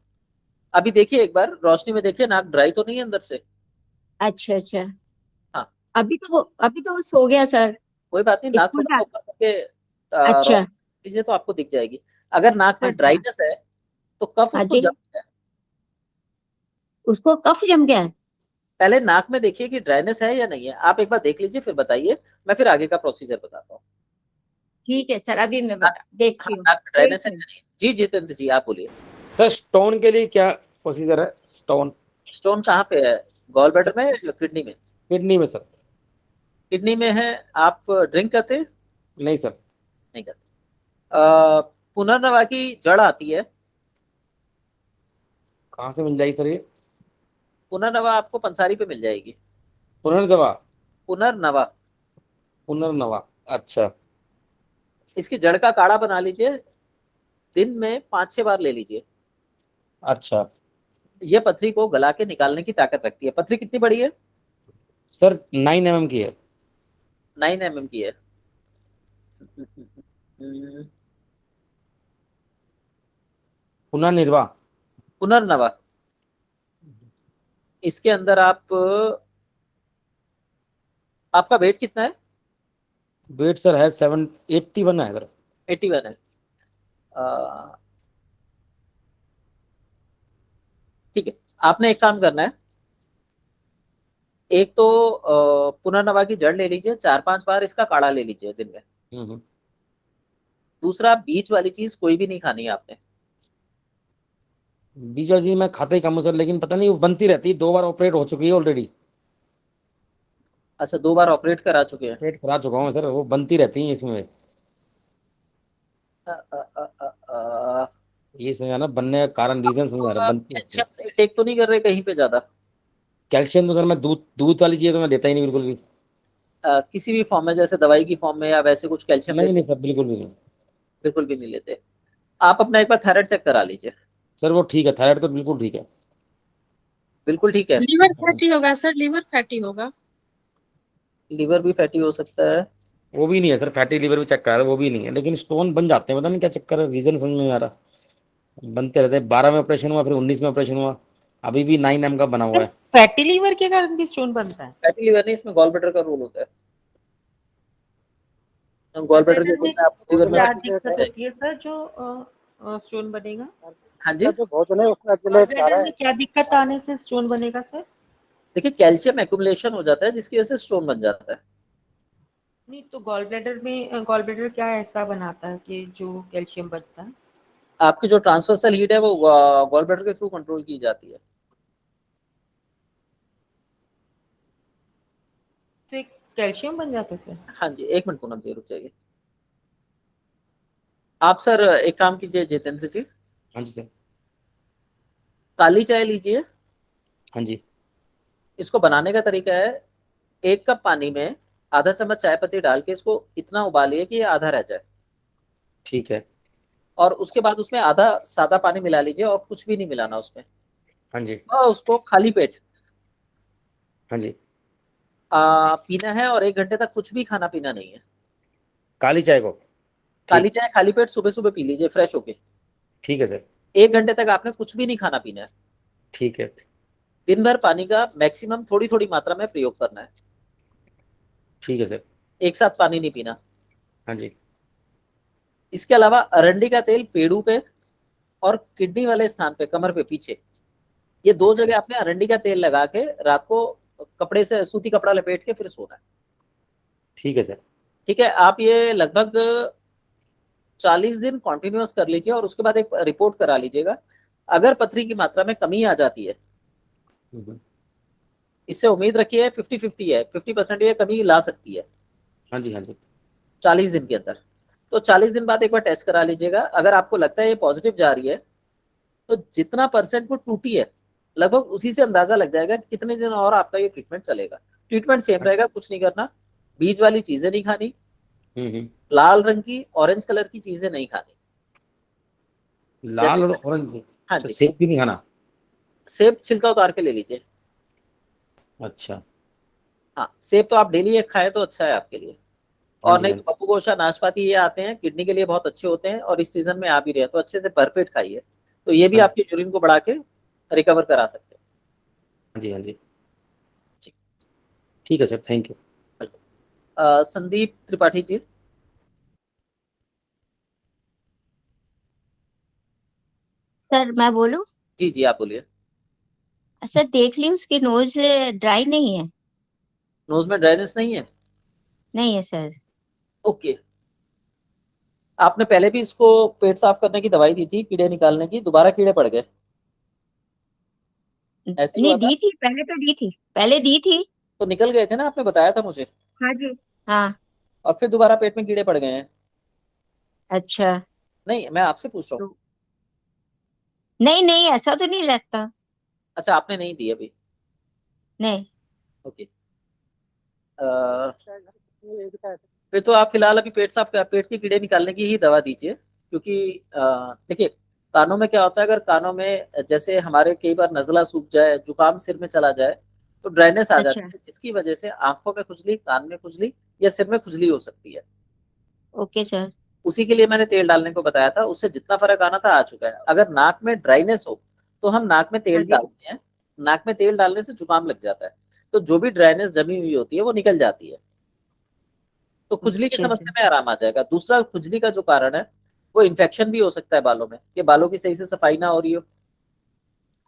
अभी देखिए एक बार रोशनी में देखिए, नाक ड्राई तो नहीं है अंदर से। अच्छा अच्छा। हाँ अभी तो वो सो गया सर। कोई बात नहीं, नाक स्कूल थोड़ा जा। सा ऊपर करके अच्छा। रोशनी दीजिए तो आपको दिख जाएगी। अगर नाक में अच्छा। ड्राइनेस है तो कफ हाँ उसको जी। जम गया है। उसको कफ जम गया है। पहले नाक में देखिए कि ड्राइनेस है या नहीं है, आप एक बार देख लीजिए फिर बताइए, मैं फिर आगे का प्रोसीजर बताता हूँ। ठीक है सर, अभी मैं नाक, देखती हाँ, हूँ। नाक में एक ड्राइनेस है या मिनट। नहीं? जी जितेंद्र जी आप बोलिए। सर स्टोन के लिए क्या प्रोसीजर है? स्टोन स्टोन कहाँ पे है, गॉल सर ब्लैडर में या किडनी में? किडनी में सर। किडनी में है। आप ड्रिंक करते हैं? नहीं सर। नहीं करते। पुनर्नवा की जड़ आती है। कहाँ से मिल जाएगी सर ये? पुनर्नवा आपको पंसारी पे मिल जाएगी। पुनर्दवा। पुनर्नवा। पुनर्नवा। अच्छा। इसकी जड़ का काढ़ा बना लीजिए, दिन में 5-6 बार ले लीजिए। अच्छा ये पथरी को गला के निकालने की ताकत रखती है। पथरी कितनी बड़ी है? सर 9 mm की है। 9 mm की है। पुनर्निर्वाह। पुनर्नवा। इसके अंदर आपका वेट कितना है? वेट सर है 781 है सर। 81 है। अ, ठीक है, आपने एक काम करना है। एक तो पुनर्नवा की जड़ ले लीजिए, 4-5 बार इसका काढ़ा ले लीजिए दिन में। हम्म। दूसरा, बीच वाली चीज कोई भी नहीं खानी है आपने। बीच वाली चीज मैं खाता ही कम हूँ सर, लेकिन पता नहीं वो बनती रहती है। 2 बार ऑपरेट हो चुकी है ऑलरेडी। अच्छा, 2 बार ऑपरेट करा चुके हैं। पेट करा चुका हूँ सर, वो बनती रहती है इसमें। अ, अ, अ, अ, अ, ये समझ ना बनने का कारण, रीजन समझ आ रहा है, बनती रहती है। कैल्शियम टेक तो नहीं कर रहे कहीं पे ज्यादा? कैल्शियम तो सर मैं दूध दूध वाली चीज तो मैं देता ही नहीं बिल्कुल भी। किसी भी फॉर्म में, जैसे दवाई की फॉर्म में या वैसे कुछ कैल्शियम नहीं लेते? नहीं सर, बिल्कुल भी नहीं। बिल्कुल भी नहीं लेते। आप अपना एक बार थायराइड चेक करा लीजिए। सर वो ठीक है, थायराइड तो बिल्कुल ठीक है। बिल्कुल ठीक है। लीवर फैटी होगा सर, लीवर फैटी होगा। लीवर भी फैटी हो सकता है। वो भी नहीं है सर, फैटी लीवर भी चेक करा है, वो भी नहीं है, लेकिन स्टोन बन जाते हैं, पता नहीं क्या चक्कर है, रीजन समझ में नहीं आ रहा। बनते रहते हैं। 12 में ऑपरेशन हुआ, फिर 19 में ऑपरेशन हुआ, अभी भी 9 M का बना हुआ सर है। फैटी लीवर के कारण भी स्टोन बनता है? फैटी लीवर नहीं, इसमें गॉल ब्लैडर का रोल होता है। गॉल ब्लैडर के ब्लैडर रोल में में आपको लीवर में क्या फैटी दिक्कत लीवर। होती है सर जो स्टोन बनेगा? हाँ जी, ब्लैडर में क्या दिक्कत आने से स्टोन बनेगा सर? देखिए कैल्शियम एक्यूमुलेशन हो जाता है जिसकी वजह से स्टोन बन जाता है। नहीं तो गॉल ब्लैडर क्या ऐसा बनाता है कि जो कैल्शियम बनता है? आपकी जो ट्रांसवर्सल हीट है वो गॉल ब्लैडर के थ्रू कंट्रोल की जाती है। तो एक कैल्शियम बन जाता है सर? हाँ जी, एक मिनट पूनम जी रुक जाइए। आप सर एक काम कीजिए जितेंद्र जी, हाँ जी सर। काली चाय लीजिए। हाँ जी। इसको बनाने का तरीका है, 1 कप पानी में आधा चम्मच चाय पत्ती डाल के इसको इतना उबालिए कि ये आधा रह जाए, ठीक है। और उसके बाद उसमें आधा सादा पानी मिला लीजिए और कुछ भी नहीं मिलाना उसमें। हाँ जी। और उसको खाली पेट हाँ जी। पीना है, और 1 घंटे तक कुछ भी खाना पीना नहीं है। काली चाय को? काली ठीक। चाय खाली पेट सुबह सुबह पी लीजिए फ्रेश होके। ठीक है सर। 1 घंटे तक आपने कुछ भी नहीं खाना पीना है। ठीक है। दिन भर पानी का मैक्सिमम थोड़ी थोड़ी मात्रा में प्रयोग करना है। ठीक है सर। एक साथ पानी नहीं पीना। हाँ जी। इसके अलावा अरंडी का तेल पेड़ू पे और किडनी वाले स्थान पे, कमर पे पीछे, ये 2 अच्छा। जगह आपने अरंडी का तेल लगा के रात को कपड़े से, सूती कपड़ा लपेट के फिर सोना है। ठीक है सर। ठीक है, आप ये लगभग 40 दिन कॉन्टिन्यूअस कर लीजिए और उसके बाद एक रिपोर्ट करा लीजिएगा। अगर पथरी की मात्रा में कमी आ जाती है, हम्म। इससे उम्मीद रखिए 50-50 है, 50% ये कमी ला सकती है हाँ जी। हाँ जी। 40 दिन के अंदर। तो 40 दिन बाद एक बार टेस्ट करा लीजिएगा। अगर आपको लगता है ये पॉजिटिव जा रही है, तो जितना परसेंट वो टूटी है लगभग उसी से अंदाजा लग जाएगा कि कितने दिन और आपका ये ट्रीटमेंट चलेगा। ट्रीटमेंट सेम रहेगा, कुछ नहीं करना। बीज वाली चीजें नहीं खानी, हम्म। लाल रंग की ऑरेंज कलर की चीजें नहीं खानी। लाल जैसे, और ऑरेंज? हाँ अच्छा, जी, सेब भी नहीं खाना? सेब छिलका उतार के ले लीजिए। अच्छा। हाँ, सेब तो आप डेली एक खाएं तो अच्छा है आपके लिए। और जी, नहीं हाँ तो पप्पू गोशा, नाशपाती, ये आते हैं, किडनी के लिए बहुत अच्छे होते हैं और इस सीजन में आ भी रहे हैं, तो अच्छे से भरपेट खाइए, तो ये भी हाँ आपके यूरिन को बढ़ा के रिकवर करा सकते जी, हाँ जी, हैं। ठीक है sir, thank you. Sandeep Tripathi ji. Sir मैं बोलूं? जी जी, आप बोलिए। सर देख ली उसकी नोज ड्राई नहीं है। नोज में ड्राइनेस नहीं है? नहीं है सर। ओके। आपने पहले भी इसको पेट साफ करने की दवाई दी थी, कीड़े निकालने की, दोबारा कीड़े पड़ गए, ऐसे ही नहीं हुआ था? दी थी, पहले तो दी थी, पहले दी थी। तो निकल गए थे ना, आपने बताया था मुझे, हाँ जी। हाँ। और फिर दोबारा पेट में कीड़े पड़ गए हैं? अच्छा। नहीं, मैं आपसे पूछ रहा हूँ। तो नहीं नहीं, ऐसा तो नहीं लगता। अच्छा, आपने नहीं दी अभी? नहीं। ओके। फिर तो आप फिलहाल अभी पेट के कीड़े निकालने की ही दवा दीजिए, क्योंकि देखिए, कानों में क्या होता है, अगर कानों में जैसे हमारे कई बार नजला सूख जाए, जुकाम सिर में चला जाए, तो ड्राइनेस आ अच्छा। जाती है, जिसकी वजह से आंखों में खुजली, कान में खुजली या सिर में खुजली हो सकती है। Okay sir. उसी के लिए मैंने तेल डालने को बताया था, उससे जितना फर्क आना था आ चुका है। अगर नाक में ड्राइनेस हो तो हम नाक में हाँ तेल जी। डालते हैं, नाक में तेल डालने से जुकाम लग जाता है, तो जो भी ड्राइनेस जमी हुई होती है वो निकल जाती है, तो खुजली की अच्छा सर। समस्या में आराम आ जाएगा। दूसरा, खुजली का जो कारण है वो इन्फेक्शन भी हो सकता है बालों में, कि बालों की सही से सफाई ना हो रही हो।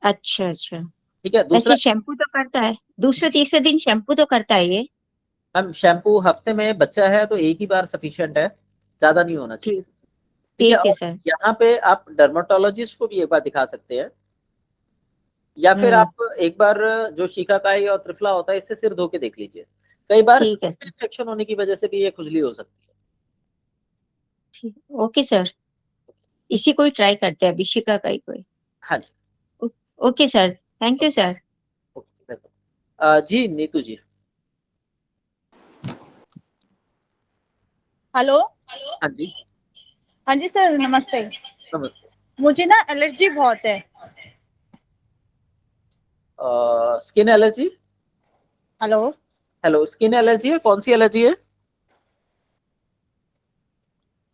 अच्छा अच्छा। ठीक है। दूसरा, वैसे शैम्पू तो करता है, दूसरे तीसरे दिन शैम्पू तो करता है ये? हम शैम्पू हफ्ते में, बच्चा है तो एक ही बार सफिशिएंट है, ज्यादा नहीं होना चाहिए। ठीक। ठीक है। ठीक है और सर। यहाँ पे आप डर्माटोलॉजिस्ट को भी एक बार दिखा सकते हैं, या फिर हम्म। आप एक बार जो शिकाकाई और त्रिफला होता है इससे सिर धो के देख लीजिए। कई बार ठीक है स्किन सर। इन्फेक्शन होने की वजह से भी ये खुजली हो सकती है। ठीक। Okay sir. इसी को ही ट्राई करते हैं अभी, शिकाकाई को ही। हाँ जी। ओ- okay sir, thank you sir. Okay, welcome. जी नीतू जी। हेलो। हाँ जी, हाँ जी सर, नमस्ते। नमस्ते। मुझे ना एलर्जी बहुत है। Skin allergy? Hello. Hello, skin allergy है? कौन सी एलर्जी है?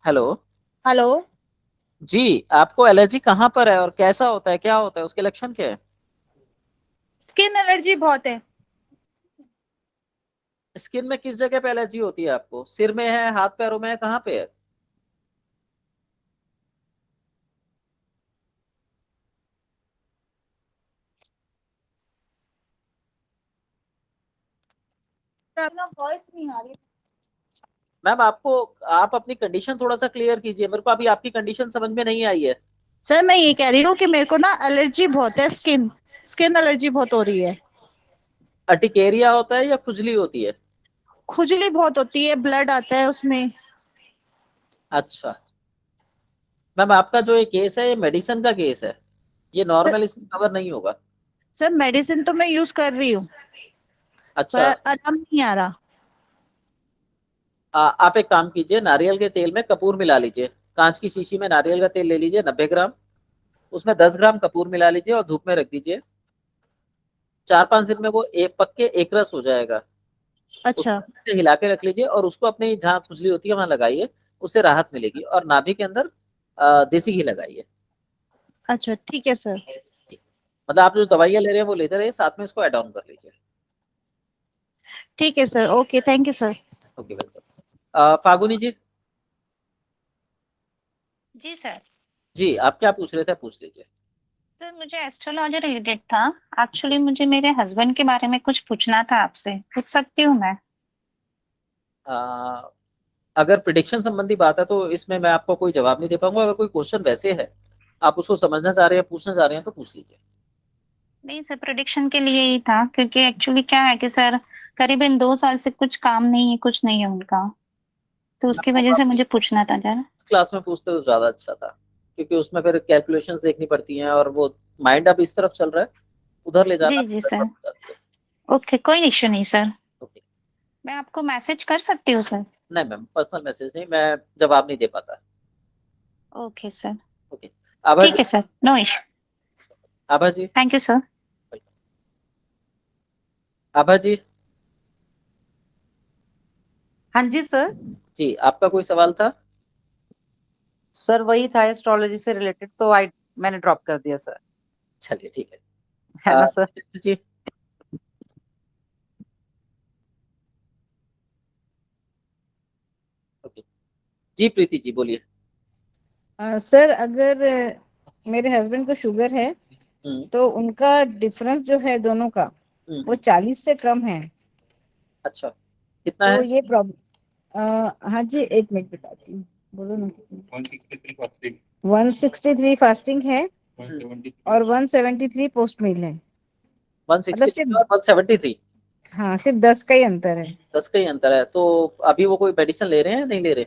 हेलो। हेलो। जी, आपको एलर्जी कहाँ पर है और कैसा होता है, क्या होता है, उसके लक्षण क्या है? स्किन एलर्जी बहुत है। स्किन में किस जगह पे एलर्जी होती है आपको? सिर में है, हाथ पैरों में है, कहाँ पे है? अपना वॉइस नहीं आ रही। मैम, आप अपनी कंडीशन थोड़ा सा क्लियर कीजिए, मेरे को अभी आपकी कंडीशन समझ में नहीं आई है। सर मैं ये कह रही हूँ कि मेरे को ना एलर्जी बहुत है, स्किन स्किन एलर्जी बहुत हो रही है। अर्टिकेरिया होता है या खुजली होती है? खुजली बहुत होती है, ब्लड आता है उसमें। अच्छा। मैम, आपका जो ये केस है, ये मेडिसिन का केस है, ये सर नॉर्मल इसमें कवर नहीं होगा। सर मेडिसिन तो मैं यूज कर रही हूँ, पर अच्छा। आराम नहीं आ रहा। आप एक काम कीजिए, नारियल के तेल में कपूर मिला लीजिए। कांच की शीशी में नारियल का तेल ले लीजिए, 90 ग्राम, उसमें 10 ग्राम कपूर मिला लीजिए और धूप में रख दीजिए। 4-5 दिन में वो एक पक्के एक रस हो जाएगा। अच्छा। उसको से हिला के रख लीजिए और उसको अपने जहाँ खुजली होती है वहां लगाइए, उससे राहत मिलेगी। और नाभि के अंदर देसी घी लगाइए। अच्छा ठीक है सर। मतलब आप जो दवाइयाँ ले रहे हैं वो लेते रहिए, साथ में इसको ऐड ऑन कर लीजिए। ठीक है sir, okay, thank you sir. Okay, welcome. फागुनी जी। जी सर। जी, आप क्या पूछ रहे थे, पूछ लीजिए। सर मुझे एस्ट्रोलॉजी रिलेटेड था। एक्चुअली मुझे मेरे हस्बैंड के बारे में कुछ पूछना था आपसे, पूछ सकती हूँ मैं? आ, अगर प्रिडिक्शन संबंधी बात है तो इसमें मैं आपको कोई जवाब नहीं दे पाऊंगा। अगर कोई क्वेश्चन वैसे है, आप उसको समझना चाह रहे हैं, पूछना चाह रहे हैं, तो पूछ लीजिए। नहीं सर, प्रिडिक्शन के लिए ही था, क्योंकि एक्चुअली क्या है कि सर करीबन 2 साल से कुछ काम नहीं है, कुछ नहीं है उनका, तो उसकी वजह से मुझे पूछना था जरा। क्लास में पूछते तो ज्यादा अच्छा था, क्योंकि उसमें फिर कैलकुलेशंस देखनी पड़ती हैं, और वो माइंड अब इस तरफ चल रहा है, उधर ले जाना जी जी गड़बड़ सर। हो जाती है। ओके, कोई इश्यू नहीं सर। ओके। मैं आपको मैसेज कर सकती हूँ सर? नहीं मैम, पर्सनल मैसेज नहीं, मैं जवाब नहीं दे पाता। Okay sir. ओके। आभा ठीक जी। है sir, no issue. Abha ji. Thank you sir. Abha ji. हाँ जी सर। जी, आपका कोई सवाल था? सर वही था एस्ट्रोलॉजी से रिलेटेड, तो मैंने ड्रॉप कर दिया सर। चलिए ठीक है। है ना सर? जी। ओके जी, प्रीति जी बोलिए। सर अगर मेरे हस्बैंड को शुगर है तो उनका डिफरेंस जो है दोनों का वो 40 से कम है। अच्छा, कितना तो है? ये प्रॉब्लम, हाँ जी एक मिनट बताती हूँ, बोलो ना। 163 फास्टिंग है और 173 पोस्ट मील है। मतलब 163 और 173। हाँ सिर्फ 10 का ही अंतर है। 10 का ही अंतर है। तो अभी वो कोई मेडिसिन ले रहे हैं, नहीं ले रहे?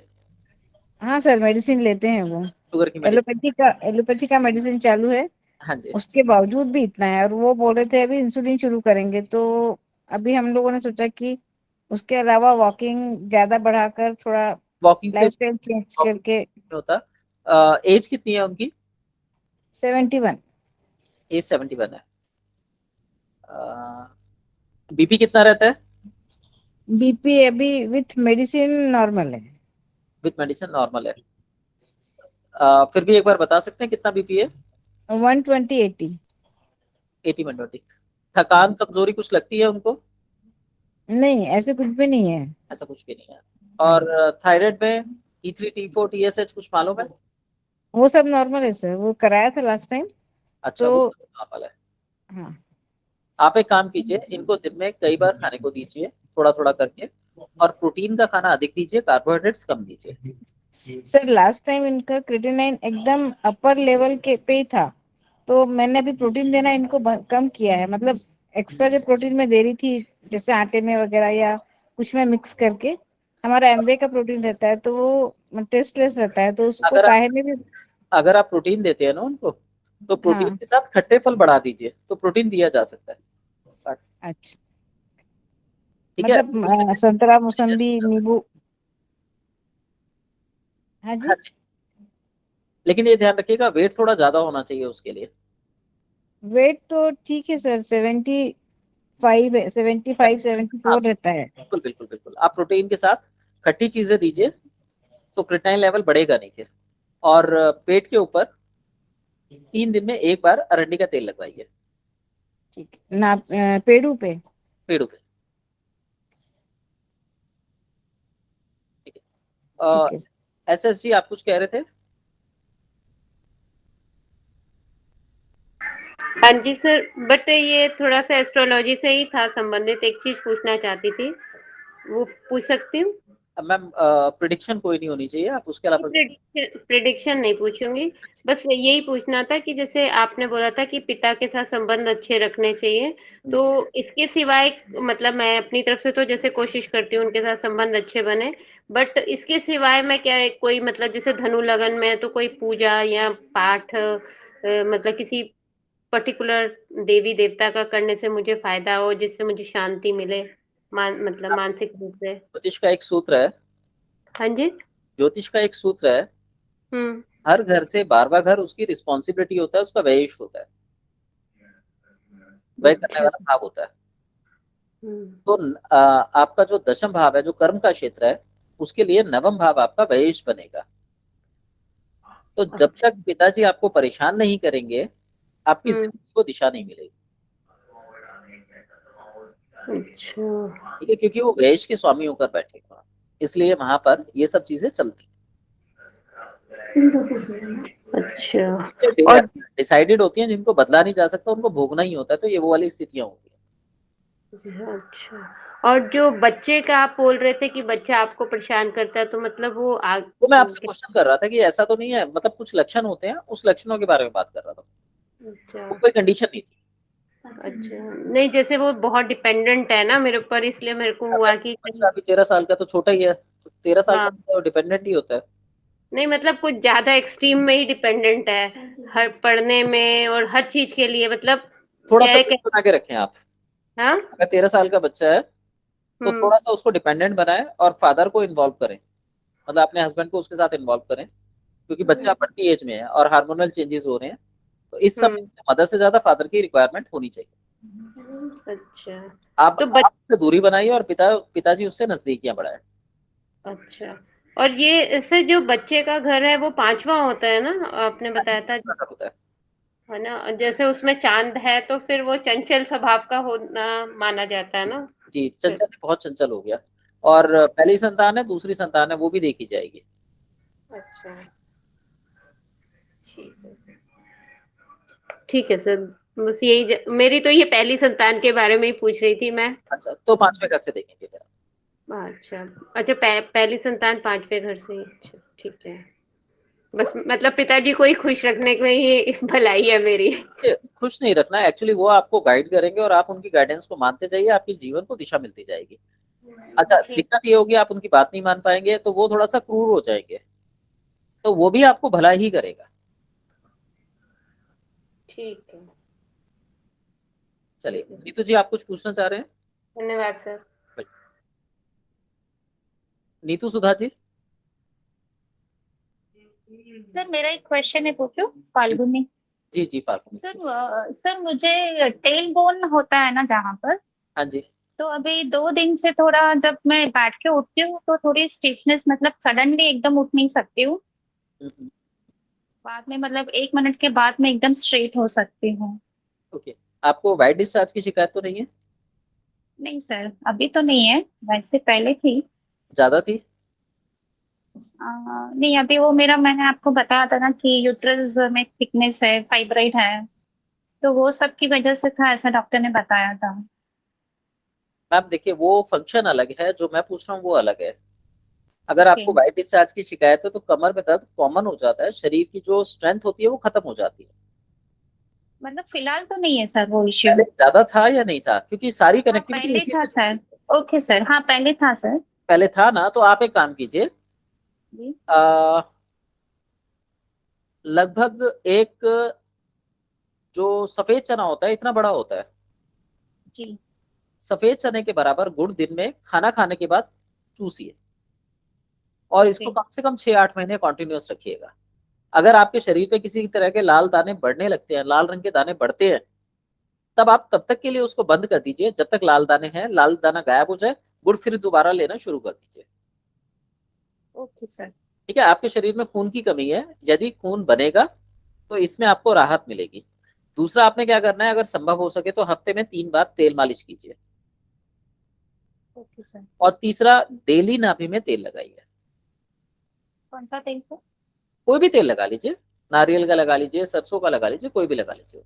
हाँ सर मेडिसिन लेते हैं वो। शुगर की मेडिसिन? एलोपैथी का मेडिसिन चालू है। हाँ जी। उसके बावजूद भी इतना है, और वो बोल रहे थे अभी इंसुलिन शुरू करेंगे। तो अभी हम लोगों ने सोचा कि उसके अलावा वॉकिंग ज्यादा बढ़ाकर थोड़ा वॉकिंग से लाइफस्टाइल चेंज करके। होता। एज कितनी है उनकी? 71। एज 71 है। बीपी कितना रहता है? बीपी अभी विथ मेडिसिन नॉर्मल है। विथ मेडिसिन नॉर्मल है। फिर भी एक बार बता सकते हैं कितना बीपी है? 120/80। 80/20। थकान कमजोरी कुछ लगती है उनको? नहीं ऐसे कुछ भी नहीं है। ऐसा कुछ भी नहीं है। और थायराइड में T3 T4 TSH कुछ मालूम है? वो सब नॉर्मल है सर, वो कराया था लास्ट टाइम। अच्छा, वो तो नॉर्मल है। हाँ आप एक काम कीजिए, इनको दिन में कई बार खाने को दीजिए, थोड़ा थोड़ा करके, और प्रोटीन का खाना अधिक दीजिए, कार्बोहाइड्रेट्स कम दीजिए। सर लास्ट टाइम इनका क्रिएटिनिन एकदम अपर लेवल के पे ही था। तो मैंने अभी प्रोटीन देना इनको कम किया है। मतलब एक्स्ट्रा जो प्रोटीन मैं दे रही थी जैसे आटे में वगैरह या कुछ में मिक्स करके, हमारा एमवे का प्रोटीन रहता है तो वो टेस्टलेस रहता है, तो उसको अगर काहे में भी। अगर आप प्रोटीन देते हैं ना उनको, तो प्रोटीन हाँ के साथ खट्टे फल बढ़ा दीजिए, तो प्रोटीन दिया जा सकता है। अच्छा, ठीक है, मतलब उससे संतरा मौसम्बी नींबू। हाँ हाँ जी। जी। लेकिन ये ध्यान रखिएगा, वेट थोड़ा ज्यादा होना चाहिए उसके लिए। वेट तो ठीक है सर, 75 है, 75 हाँ 74 रहता है। बिल्कुल बिल्कुल बिल्कुल, आप प्रोटीन के साथ खट्टी चीजें दीजिए, तो क्रिएटिनिन लेवल बढ़ेगा नहीं फिर। और पेट के ऊपर 3 दिन में एक बार अरंडी का तेल लगवाइए। ठीक है ना, पेड़ू पे। पेड़ों पे। ठीक ठीक है। है। SSG आप कुछ कह रहे थे? हाँ जी सर, बट ये थोड़ा सा एस्ट्रोलॉजी से ही था संबंधित, एक चीज पूछना चाहती थी, वो पूछ सकती हूँ? मैम प्रिडिक्शन कोई नहीं होनी चाहिए, आप उसके अलावा। प्रिडिक्शन नहीं पूछूंगी, बस यही पूछना था कि जैसे आपने बोला था कि पिता के साथ संबंध अच्छे रखने चाहिए, तो इसके सिवाय मतलब मैं अपनी तरफ से तो जैसे कोशिश करती हूँ उनके साथ संबंध अच्छे बने, बट इसके सिवाय मैं क्या कोई मतलब जैसे धनु लगन में तो कोई पूजा या पाठ मतलब किसी पर्टिकुलर देवी देवता का करने से मुझे फायदा हो, जिससे मुझे शांति मिले, मतलब मानसिक रूप से? ज्योतिष का एक सूत्र है। हाँ जी। ज्योतिष का एक सूत्र है, हम्म। हर घर से 12वां घर उसकी रिस्पॉन्सिबिलिटी होता है, उसका व्ययिष्ट होता है, व्यय करने अच्छा। वाला भाव होता है। हम्म। तो आपका जो दशम भाव है, जो कर्म का क्षेत्र है, उसके लिए नवम भाव आपका व्ययिष्ट बनेगा। तो जब अच्छा। तक पिताजी आपको परेशान नहीं करेंगे, आपकी हम्म। जिंदगी को दिशा नहीं मिलेगी। अच्छा। ठीक है, क्योंकि वो व्ययिष्ट के स्वामी होकर बैठे हैं, इसलिए वहां पर ये सब चीजें चलती अच्छा। हैं। और डिसाइडेड होती हैं, जिनको बदला नहीं जा सकता, उनको भोगना ही होता है, तो ये वो वाली स्थितियां होती हैं। अच्छा, और जो बच्चे का आप बोल रहे थे कि बच्चा आपको परेशान करता है, तो मतलब वो तो मैं आपसे क्वेश्चन कर रहा था कि ऐसा तो नहीं है, मतलब कुछ लक्षण होते हैं, उस लक्षणों के बारे में बात कर रहा था। अच्छा। वो कोई कंडीशन नहीं थी। अच्छा, नहीं जैसे वो बहुत डिपेंडेंट है ना मेरे ऊपर, इसलिए मेरे को हुआ कि बच्चा अभी 13 साल का तो छोटा ही है, तो 13 साल का हाँ, तो डिपेंडेंट ही होता है। नहीं मतलब कुछ ज्यादा एक्सट्रीम में ही डिपेंडेंट है, हर पढ़ने में और हर चीज के लिए, मतलब थोड़ा क्या सा है लिमिट बना के रखें आप। हाँ। अगर 13 साल का बच्चा है, तो हम्म। थोड़ा सा उसको डिपेंडेंट बनाएं और फादर को इन्वॉल्व करें, मतलब अपने हस्बैंड को उसके साथ इन्वॉल्व करें, क्योंकि बच्चा बढ़ती एज में है और हार्मोनल चेंजेस हो रहे हैं, तो इस समय हम्म। मदर से ज्यादा फादर की रिक्वायरमेंट होनी चाहिए। अच्छा, आप तो उससे दूरी बनाइए और पिताजी उससे नजदीकियां बढ़ाएं। अच्छा, और ये इससे जो बच्चे का घर है वो 5वां होता है ना, आपने बताया था, होता है ना? जैसे उसमें चांद है तो फिर वो चंचल स्वभाव का होना माना जाता है ना जी, फिर? चंचल बहुत चंचल हो गया। और पहली संतान है, दूसरी संतान है, वो भी देखी जाएगी। अच्छा, ठीक है सर। ठीक है सर, बस यही मेरी तो ये पहली संतान के बारे में ही पूछ रही थी मैं। अच्छा, तो 5वें घर से देखेंगे फिर। अच्छा, अच्छा, पहली संतान 5वें घर से ही, अच्छा, ठीक है। बस मतलब पिताजी को ही खुश रखने में ही भलाई है मेरी। ये खुश नहीं रखना, एक्चुअली वो आपको गाइड करेंगे और आप उनकी गाइडेंस को मानते जाइए, आपके जीवन को दिशा मिलती जाएगी। अच्छा, ठीक, दिक्कत ये होगी आप उनकी बात नहीं मान पाएंगे तो वो थोड़ा सा क्रूर हो जाएंगे, तो वो भी आपको भला ही करेगा। ठीक है। चलिए ठीक है सर। नीतू जी, आप कुछ पूछना चाह रहे हैं? धन्यवाद सर। नीतू सुधा जी। सर मेरा एक क्वेश्चन है, पूछो जी फाल्गुनी। जी जी पास। सर मुझे टेल बोन होता है ना जहाँ पर, हाँ जी। तो अभी 2 दिन से थोड़ा जब मैं बैठ के उठती हूँ तो थोड़ी स्टिफनेस, मतलब सडनली एकदम उठ नहीं सकती हूँ। बाद में मतलब 1 मिनट के बाद में एकदम स्ट्रेट हो सकती हूँ। ओके, आपको वाइट डिस्चार्ज की शिकायत तो नहीं है? नहीं सर, अभी तो नहीं है, वैसे पहले थी। ज्यादा थी? नहीं, अभी वो मेरा, मैंने आपको बताया था ना कि यूट्रस में थिकनेस है, फाइब्राइड है, तो वो सब की वजह से था, ऐसा डॉक्टर ने बताया था। मैम देखिए, वो फंक्शन अलग है, जो मैं पूछ रहा हूँ वो अलग है। अगर ओके, आपको वाइट डिस्चार्ज की शिकायत है तो कमर में दर्द कॉमन हो जाता है, शरीर की जो स्ट्रेंथ होती है वो खत्म हो जाती है। मतलब फिलहाल तो नहीं है सर वो इश्यू। पहले ज्यादा था या नहीं था, क्योंकि सारी हाँ कनेक्टिविटी पहले उसी था से सर। जुड़ी है। ओके सर, हाँ पहले था सर। पहले था ना, तो आप एक काम कीजिए, जी। आ, लगभग एक, जो सफेद चना होता है इतना बड़ा होता है, जी। सफेद चने के बराबर गुड़ दिन में खाना खाने के बाद चूसिए, और इसको ओके। कम से कम 6-8 महीने कॉन्टिन्यूस रखिएगा। अगर आपके शरीर पे किसी तरह के लाल दाने बढ़ने लगते हैं, लाल रंग के दाने बढ़ते हैं, तब आप तब तक के लिए उसको बंद कर दीजिए जब तक लाल दाने हैं, लाल दाना गायब हो जाए, गुड़ फिर दोबारा लेना शुरू कर दीजिए। Okay sir. ठीक है, आपके शरीर में खून की कमी है, यदि खून बनेगा तो इसमें आपको राहत मिलेगी। दूसरा, आपने क्या करना है, अगर संभव हो सके तो हफ्ते में 3 बार तेल मालिश कीजिए। Okay sir. और तीसरा, डेली नाभि में तेल लगाइए। कौन सा तेल सर? कोई भी तेल लगा लीजिए, नारियल का लगा लीजिए, सरसों का लगा लीजिए, कोई भी लगा लीजिए।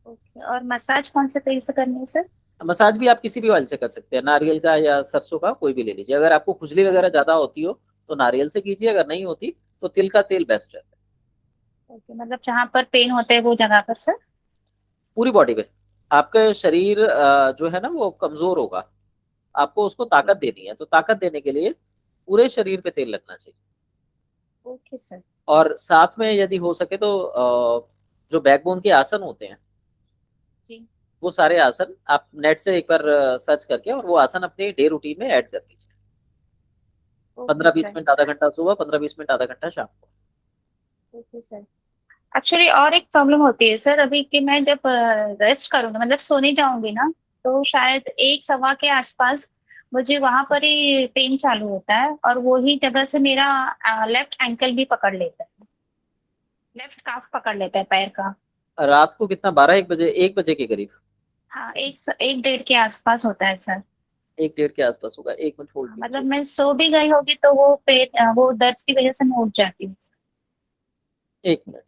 ओके, और मसाज कौन से तेल से करनी है सर? मसाज भी आप किसी भी ऑयल से कर सकते हैं, नारियल का या सरसों का, कोई भी ले लीजिए। अगर आपको खुजली वगैरह ज्यादा होती हो तो नारियल से कीजिए, अगर नहीं होती तो तिल का तेल बेस्ट रहता है। ओके, मतलब जहाँ पर पेन होते हैं वो जगह पर सर? पूरी बॉडी पे। आपका शरीर जो है ना वो कमजोर होगा, आपको उसको ताकत देनी है, तो ताकत देने के लिए पूरे शरीर पे तेल लगना चाहिए। Okay sir. और साथ में यदि हो सके तो जो बैकबोन के आसन होते हैं, जी। वो सारे आसन आप नेट से एक बार सर्च करके और वो आसन अपने डे रूटीन में ऐड कर लीजिए। Okay 15-20 minute, sir. आधा घंटा सुबह, 15-20 मिनट, आधा घंटा शाम को। Okay sir. एक्चुअली और एक प्रॉब्लम होती है सर, अभी कि मैं जब रेस्ट करूंगी, मतलब सोने जाऊंगी ना, तो शायद 1 सवा के आसपास मुझे वहां पर ही पेन चालू होता है, और वही जगह से मेरा लेफ्ट एंकल भी पकड़ लेता है, लेफ्ट काफ पकड़ लेता है पैर का। रात को कितना, 12-1 बजे, 1 बजे के करीब? हाँ, 1 1 डेढ़ के आसपास होता है सर। 1-1:30 के आसपास होगा। 1 मिनट होल्ड मतलब कीजिए। मैं सो भी गई होगी तो वो पेट, वो दर्द की वजह से मैं उठ जाती हूँ। 1 मिनट।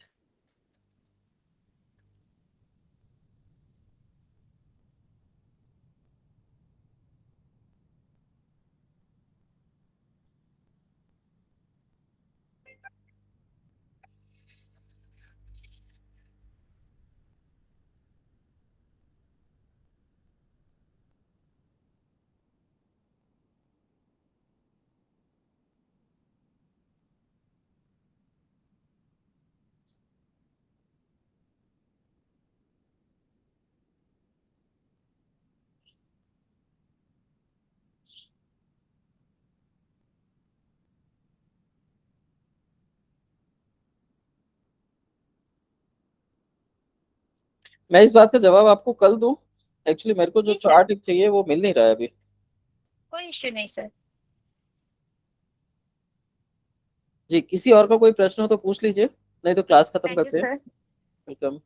मैं इस बात का जवाब आपको कल दूं? एक्चुअली मेरे को जो जी सर, चार्ट चाहिए वो मिल नहीं रहा है अभी। कोई इश्यू नहीं सर। जी, किसी और का कोई प्रश्न हो तो पूछ लीजिए, नहीं तो क्लास खत्म थैंक यू करते हैं। सर। वेलकम।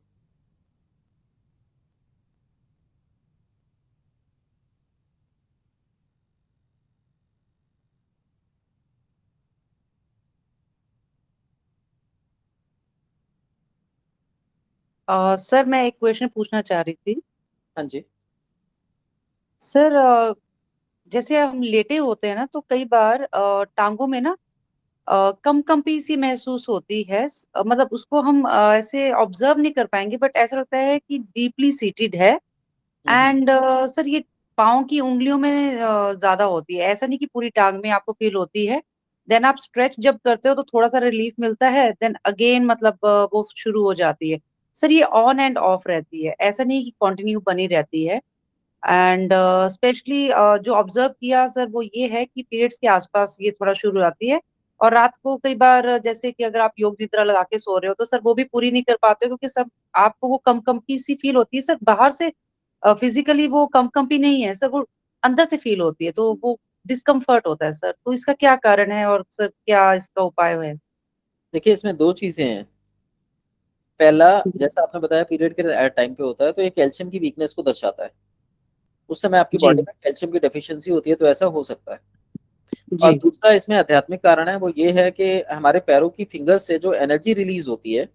सर मैं एक क्वेश्चन पूछना चाह रही थी। हाँ जी। सर जैसे हम लेटे होते हैं ना तो कई बार टांगों में ना कंपी सी महसूस होती है। मतलब उसको हम ऐसे ऑब्जर्व नहीं कर पाएंगे बट ऐसा लगता है कि डीपली सीटेड है। हम्म। एंड सर ये पाँव की उंगलियों में ज्यादा होती है, ऐसा नहीं कि पूरी टांग में आपको फील होती है। देन आप स्ट्रेच जब करते हो तो थोड़ा सा रिलीफ मिलता है, देन अगेन मतलब वो शुरू हो जाती है। सर ये ऑन एंड ऑफ रहती है, ऐसा नहीं कि कंटिन्यू बनी रहती है। एंड स्पेशली जो ऑब्जर्व किया सर वो ये है कि पीरियड्स के आसपास ये थोड़ा शुरू हो जाती है। और रात को कई बार जैसे कि अगर आप योग निद्रा लगा के सो रहे हो तो सर वो भी पूरी नहीं कर पाते हो, क्योंकि सब आपको वो कंपी सी फील होती है सर। बाहर से फिजिकली वो कंपी नहीं है सर, वो अंदर से फील होती है, तो वो डिस्कम्फर्ट होता है सर। तो इसका क्या कारण है और सर क्या इसका उपाय है? देखिए, इसमें दो चीजें हैं। पहला, जैसा आपने बताया पीरियड के टाइम पे होता है, तो ये कैल्शियम की वीकनेस को दर्शाता है। उस समय आपकी जी बॉडी में कैल्शियम की डेफिशिएंसी होती है, तो ऐसा हो सकता है। और जी दूसरा इसमें आध्यात्मिक कारण है, वो ये है कि हमारे पैरों की फिंगर्स से जो एनर्जी रिलीज होती है,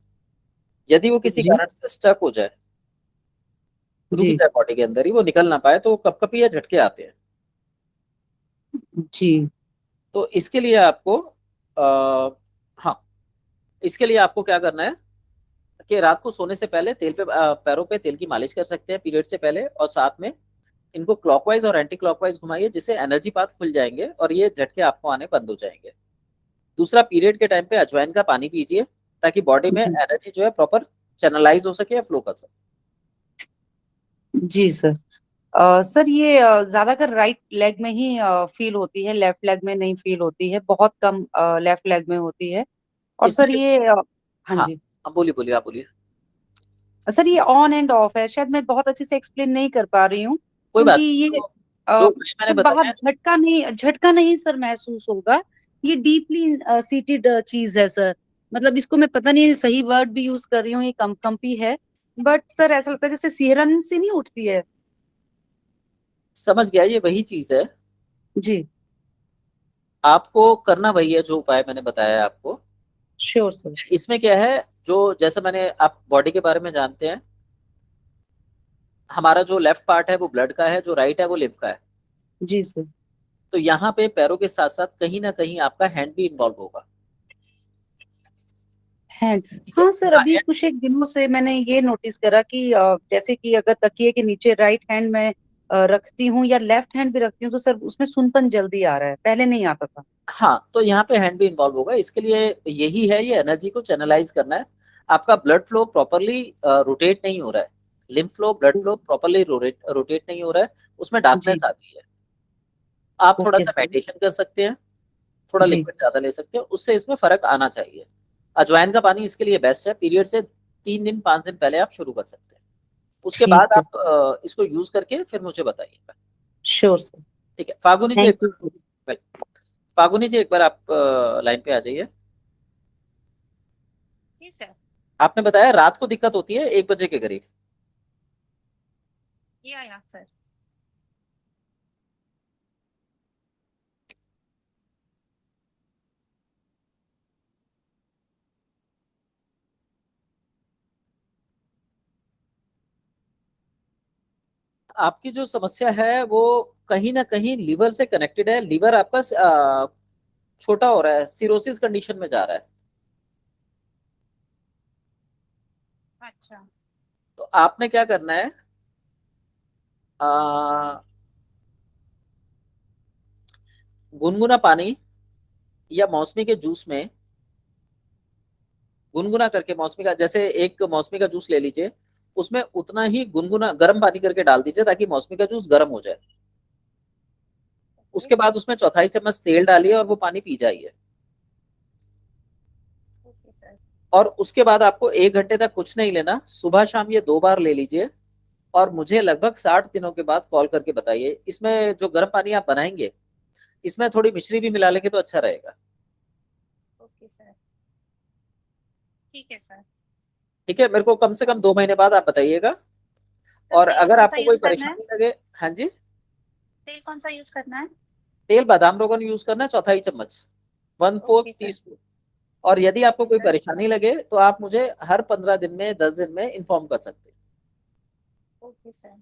यदि वो किसी जी कारण से स्टक हो जाए, रुक जी जाए बॉडी के अंदर ही, वो निकल ना पाए, तो कपकपी या झटके आते हैं। जी तो इसके लिए आपको हाँ, इसके लिए आपको क्या करना है कि रात को सोने से पहले तेल पे पैरों पे तेल की मालिश कर सकते हैं पीरियड से पहले, और साथ में इनको क्लॉकवाइज और एंटी क्लॉकवाइज घुमाइए, जिससे एनर्जी पाथ खुल जाएंगे और ये झटके आपको आने बंद हो जाएंगे। दूसरा, पीरियड के टाइम पे अजवाइन का पानी पीजिए, ताकि बॉडी में जी एनर्जी जो है प्रॉपर चैनलाइज हो सके या फ्लो कर सके। जी सर। सर ये ज्यादातर राइट लेग में ही फील होती है, लेफ्ट लेग में नहीं फील होती है, बहुत कम लेफ्ट लेग में होती है। और सर इसमें ये हाँ हाँ, जी। अब बोलिए बोलिए, आप बोलिए। सर ये ऑन एंड ऑफ है, शायद मैं बहुत अच्छे से एक्सप्लेन नहीं कर पा रही हूँ, कोई क्योंकि बात नहीं, ये तो जो मैंने सर बाहर बताया, झटका नहीं सर महसूस होगा। ये डीपली सीटेड चीज है सर। मतलब इसको मैं पता नहीं सही वर्ड भी यूज कर रही हूँ, ये कंपी है। बट सर ऐसा लगता है जैसे सिहरन सी नहीं उठती है। समझ गया, ये वही चीज है। जी आपको करना वही है जो उपाय मैंने बताया है आपको। Sure sir. इसमें क्या है, जो जैसे मैंने, आप बॉडी के बारे में जानते हैं, हमारा जो लेफ्ट पार्ट है वो ब्लड का है, जो राइट है वो लिम्फ का है। जी सर। तो यहाँ पे पैरों के साथ साथ कहीं ना कहीं आपका हैंड भी इन्वॉल्व होगा। हैंड। ठीक है। हाँ सर, हाँ, अभी कुछ एक दिनों से मैंने ये नोटिस करा कि जैसे कि अगर तकिए के नीचे राइट हैंड में रखती हूँ या लेफ्ट हैंड भी रखती हूँ तो सर उसमें सुनपन जल्दी आ रहा है, पहले नहीं आता था। हाँ, तो यहाँ पे हैंड भी इन्वॉल्व होगा। इसके लिए यही है, ये एनर्जी को चैनलाइज करना है। आपका ब्लड फ्लो प्रॉपरली रोटेट नहीं हो रहा है, lymph flow, blood flow properly rotate नहीं हो रहा है, उसमें जी डार्कनेस आ गई है। आप थोड़ा ओके सा सर। मेडिटेशन कर सकते हैं, थोड़ा जी लिक्विड ज्यादा ले सकते हैं, उससे इसमें फर्क आना चाहिए। अजवाइन का पानी इसके लिए बेस्ट है। पीरियड से 3 दिन 5 दिन पहले आप शुरू कर सकते हैं। उसके ठीक बाद है। आप इसको यूज करके फिर मुझे बताइएगा। Sure sir. ठीक है, फागुनी जी एक थैंक बार, यू। फागुनी जी एक बार आप लाइन पे आ जाइए। जी सर। आपने बताया रात को दिक्कत होती है 1 बजे के करीब। या सर। आपकी जो समस्या है वो कहीं ना कहीं लीवर से कनेक्टेड है। लीवर आपका छोटा हो रहा है, सिरोसिस कंडीशन में जा रहा है। अच्छा। तो आपने क्या करना है, आ, गुनगुना पानी या मौसमी के जूस में गुनगुना करके, मौसमी का, जैसे एक मौसमी का जूस ले लीजिए, उसमें उतना ही गुनगुना गर्म पानी करके डाल दीजिए, ताकि मौसमी का जूस गर्म हो जाए। उसके बाद उसमें 1/4 चम्मच तेल डालिए और वो पानी पी जाइए। Okay sir. और उसके बाद आपको 1 घंटे तक कुछ नहीं लेना, सुबह शाम ये 2 बार ले लीजिए। और मुझे लगभग 60 दिनों के बाद कॉल करके बताइए। इसमें जो गर्म पानी आप बनाएंगे, इसमें थोड़ी मिश्री भी मिला लेंगे तो अच्छा रहेगा। ओके ओके सर, ठीक है सर। ठीक है, मेरे को कम से कम 2 महीने बाद आप बताइएगा। सर और तेल अगर कौन सा आपको कोई यूज करना है? परेशानी लगे, हाँ जी, तेल कौन सा यूज करना है? तेल बादाम रोगन यूज करना है, चौथाई चम्मच, 1/4 ओके सर। टीस्पून। और यदि आपको ओके कोई सर। परेशानी लगे तो आप मुझे हर 15 दिन में, 10 दिन में इन्फॉर्म कर सकते हैं। Okay sir.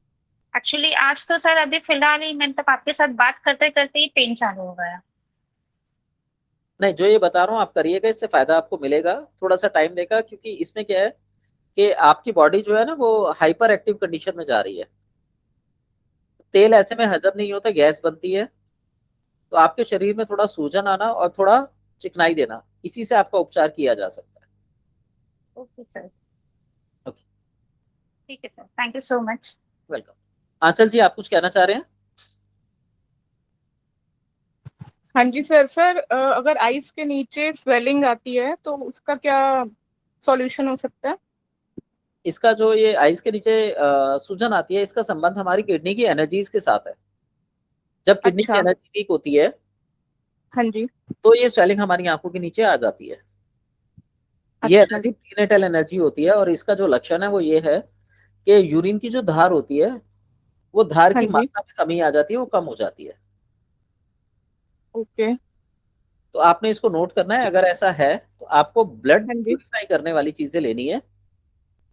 एक्चुअली आज तो सर अभी फिलहाल ही मतलब आपके साथ बात करते करते ही पेन चालू हो गया। नहीं, जो ये बता रहा हूँ आप करिएगा, इससे फायदा आपको मिलेगा। थोड़ा सा टाइम लेगा, क्योंकि इसमें क्या है कि आपकी बॉडी जो है ना वो हाइपर एक्टिव कंडीशन में जा रही है। तेल ऐसे में हजम नहीं होता, गैस बनती है, तो आपके शरीर में थोड़ा सूजन आना और थोड़ा चिकनाई देना, इसी से आपका उपचार किया जा सकता है। ओके सर, ओके, ठीक है sir, thank you so much. Welcome. Aanchal ji, आप कुछ कहना चाह रहे हैं? हाँ जी सर। सर अगर आइस के नीचे स्वेलिंग आती है तो उसका क्या सॉल्यूशन हो सकता है? इसका जो ये आइस के नीचे सूजन आती है, इसका संबंध हमारी किडनी की एनर्जीज के साथ है। जब किडनी की अच्छा। एनर्जी वीक होती है हाँ जी। तो ये स्वेलिंग हमारी आंखों के नीचे आ जाती है। ये अच्छा एनर्जी जी। प्रीनेटल एनर्जी होती है, और इसका जो लक्षण है वो ये है कि यूरिन की जो धार होती है, वो धार हाँ की जी। मात्रा में कमी आ जाती है, वो कम हो जाती है। ओके। तो आपने इसको नोट करना है। अगर ऐसा है तो आपको ब्लड हाँ जी। प्यूरिफाई करने वाली चीजें लेनी है,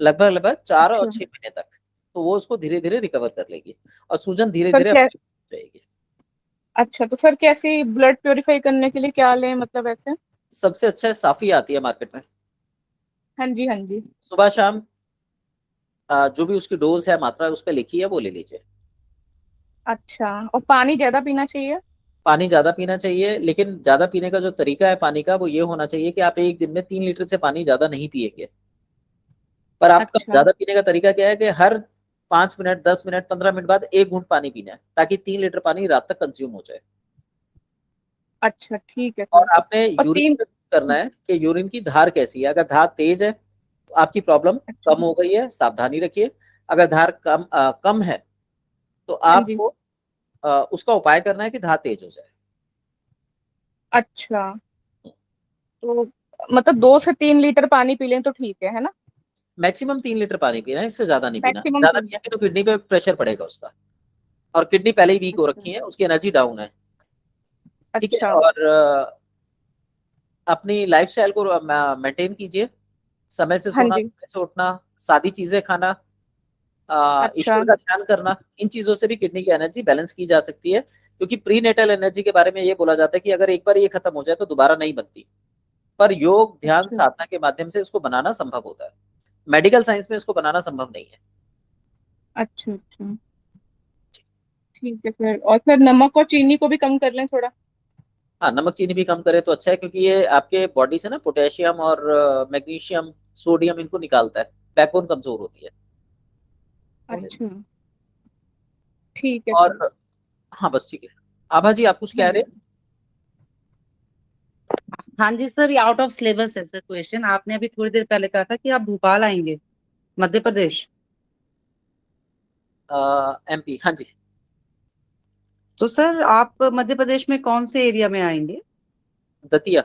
लगभग लगभग 4 और अच्छा 6 महीने तक। तो वो उसको धीरे धीरे रिकवर कर लेगी, और सूजन धीरे सर धीरे क्या, अपने आप हो जाएगी। अच्छा तो सर कैसी ब्लड प्योरीफाई करने के लिए क्या लें, मतलब ऐसे? सबसे अच्छा है साफी आती है मार्केट में, हाँ जी। हाँ जी। सुबह शाम जो भी उसकी डोज है, मात्रा उस पर लिखी है, वो ले लीजिए। अच्छा, और पानी ज्यादा पीना चाहिए? पानी ज्यादा पीना चाहिए, लेकिन ज्यादा पीने का जो तरीका है पानी का, वो ये होना चाहिए कि आप एक दिन में 3 लीटर से पानी ज्यादा नहीं पिएंगे। पर आपका अच्छा। ज्यादा पीने का तरीका क्या है कि हर 5 मिनट, 10 मिनट, 15 मिनट बाद एक घूंट पानी पीना है, ताकि 3 लीटर पानी रात तक कंज्यूम हो जाए। अच्छा ठीक है और सर। आपने और यूरिन 3। करना है कि यूरिन की धार कैसी है। अगर धार तेज है तो आपकी प्रॉब्लम अच्छा। कम हो गई है, सावधानी रखिए। अगर धार कम है तो हाँ जी। आपको उसका उपाय करना है कि धार तेज हो जाए। अच्छा, तो मतलब 2 से 3 लीटर पानी पी लें तो ठीक है ना? मैक्सिमम 3 लीटर पानी पीना है, इससे ज्यादा नहीं पीना। मैक्सिमम ज्यादा 3। पिएंगे तो किडनी पे प्रेशर पड़ेगा उसका, और किडनी पहले ही वीक हो अच्छा। रखी है, उसकी एनर्जी डाउन है। ठीक है, अच्छा। और अपनी लाइफस्टाइल को मेंटेन कीजिए। समय से हाँ सोना, जी। समय से उठना, सादी चीजें खाना, अच्छा। ईश्वर का ध्यान करना, इन चीजों से भी किडनी की एनर्जी बैलेंस की जा सकती है। क्योंकि प्री नेटल एनर्जी के बारे में ये बोला जाता है कि अगर एक बार ये खत्म हो जाए तो दोबारा नहीं बनती। पर योग, ध्यान, अच्छा। साधना के माध्यम से इसको बनाना संभव होता है। मेडिकल साइंस में इसको बनाना संभव नहीं है। अच्छा। अच्छा ठीक है सर। और सर नमक और चीनी को भी कम कर लें थोड़ा? हाँ, नमक चीनी भी कम करे तो अच्छा है, क्योंकि ये आपके बॉडी से ना पोटेशियम और मैग्नीशियम, सोडियम इनको निकालता है। बैकबोन कमजोर होती है। अच्छा ठीक है सर। और हाँ, बस ठीक है। आभा जी, आप कुछ हाँ कह जी। रहे? हाँ जी सर, ये आउट ऑफ सिलेबस है सर क्वेश्चन। आपने अभी थोड़ी देर पहले कहा था कि आप भोपाल आएंगे, मध्य प्रदेश। एमपी, हाँ जी। तो सर आप मध्य प्रदेश में कौन से एरिया में आएंगे? दतिया।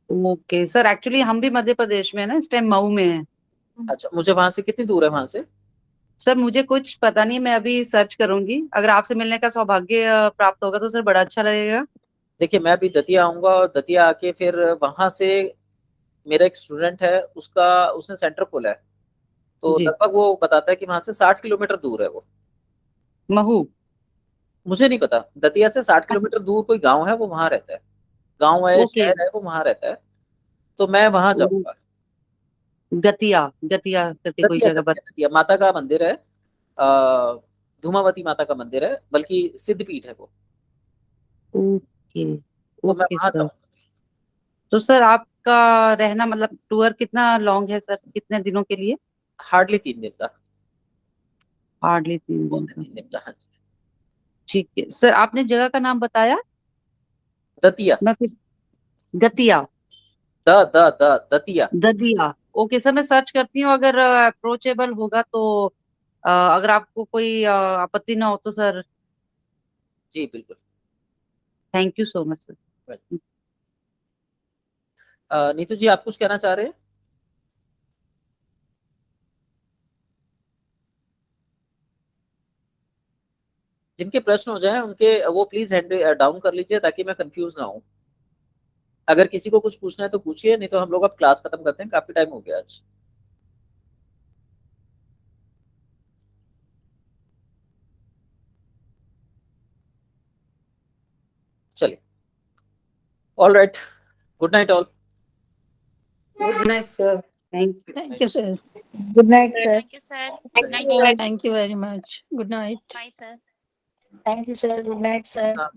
ओके सर, एक्चुअली हम भी मध्य प्रदेश में है ना, इस टाइम मऊ में है। अच्छा, मुझे वहां से कितनी दूर है वहां से? सर मुझे कुछ पता नहीं, मैं अभी सर्च करूंगी। अगर आपसे मिलने का सौभाग्य प्राप्त होगा तो सर बड़ा अच्छा लगेगा। देखिए, मैं अभी दतिया आऊंगा, और दतिया आके फिर वहां से मेरा एक स्टूडेंट है, उसका उसने सेंटर खोला है। तो जी। लगभग वो बताता है कि वहां से 60 किलोमीटर दूर है वो। महू। मुझे नहीं पता, दतिया से 60 किलोमीटर दूर कोई गांव है, वो वहां रहता है। गांव है, ओके। शहर है, वो वहां रहता है। तो मैं वहां जाऊंगा। गतिया, गतिया करके कोई दतिया, जगह दतिया, दतिया माता का मंदिर है। धूमावती माता का मंदिर है, बल्कि सिद्धपीठ है वो। ओके। तो मैं ओके वहां सर। जाऊंगा। तो सर आपका रहना मतलब टूर कितना लॉन्ग है सर, कितने दिनों के लिए? हार्डली 3 दिन का। हार्डली 3 दिन से का। 3 दिन का, हाँ जी। ठीक है सर, आपने जगह का नाम बताया? दतिया। मैं फिर गतिया। द द द दतिया। ददिया। ओके सर, मैं सर्च करती हूँ, अगर अप्रोचेबल होगा तो अगर आपको कोई आपत्ति ना हो तो सर। जी बिल्कुल। Thank you so much sir. Neetu ji, आप कुछ कहना चाह रहे हैं? जिनके प्रश्न हो जाए उनके वो प्लीज हैंड डाउन कर लीजिए ताकि मैं कंफ्यूज ना हूं। अगर किसी को कुछ पूछना है तो पूछिए, नहीं तो हम लोग अब क्लास खत्म करते हैं, काफी टाइम हो गया आज। चलिए, all right, good night all. Good night sir, thank you sir, good night sir. Thank you sir, good night sir, thank you very much, good night. Bye sir. Thank you sir, good night sir.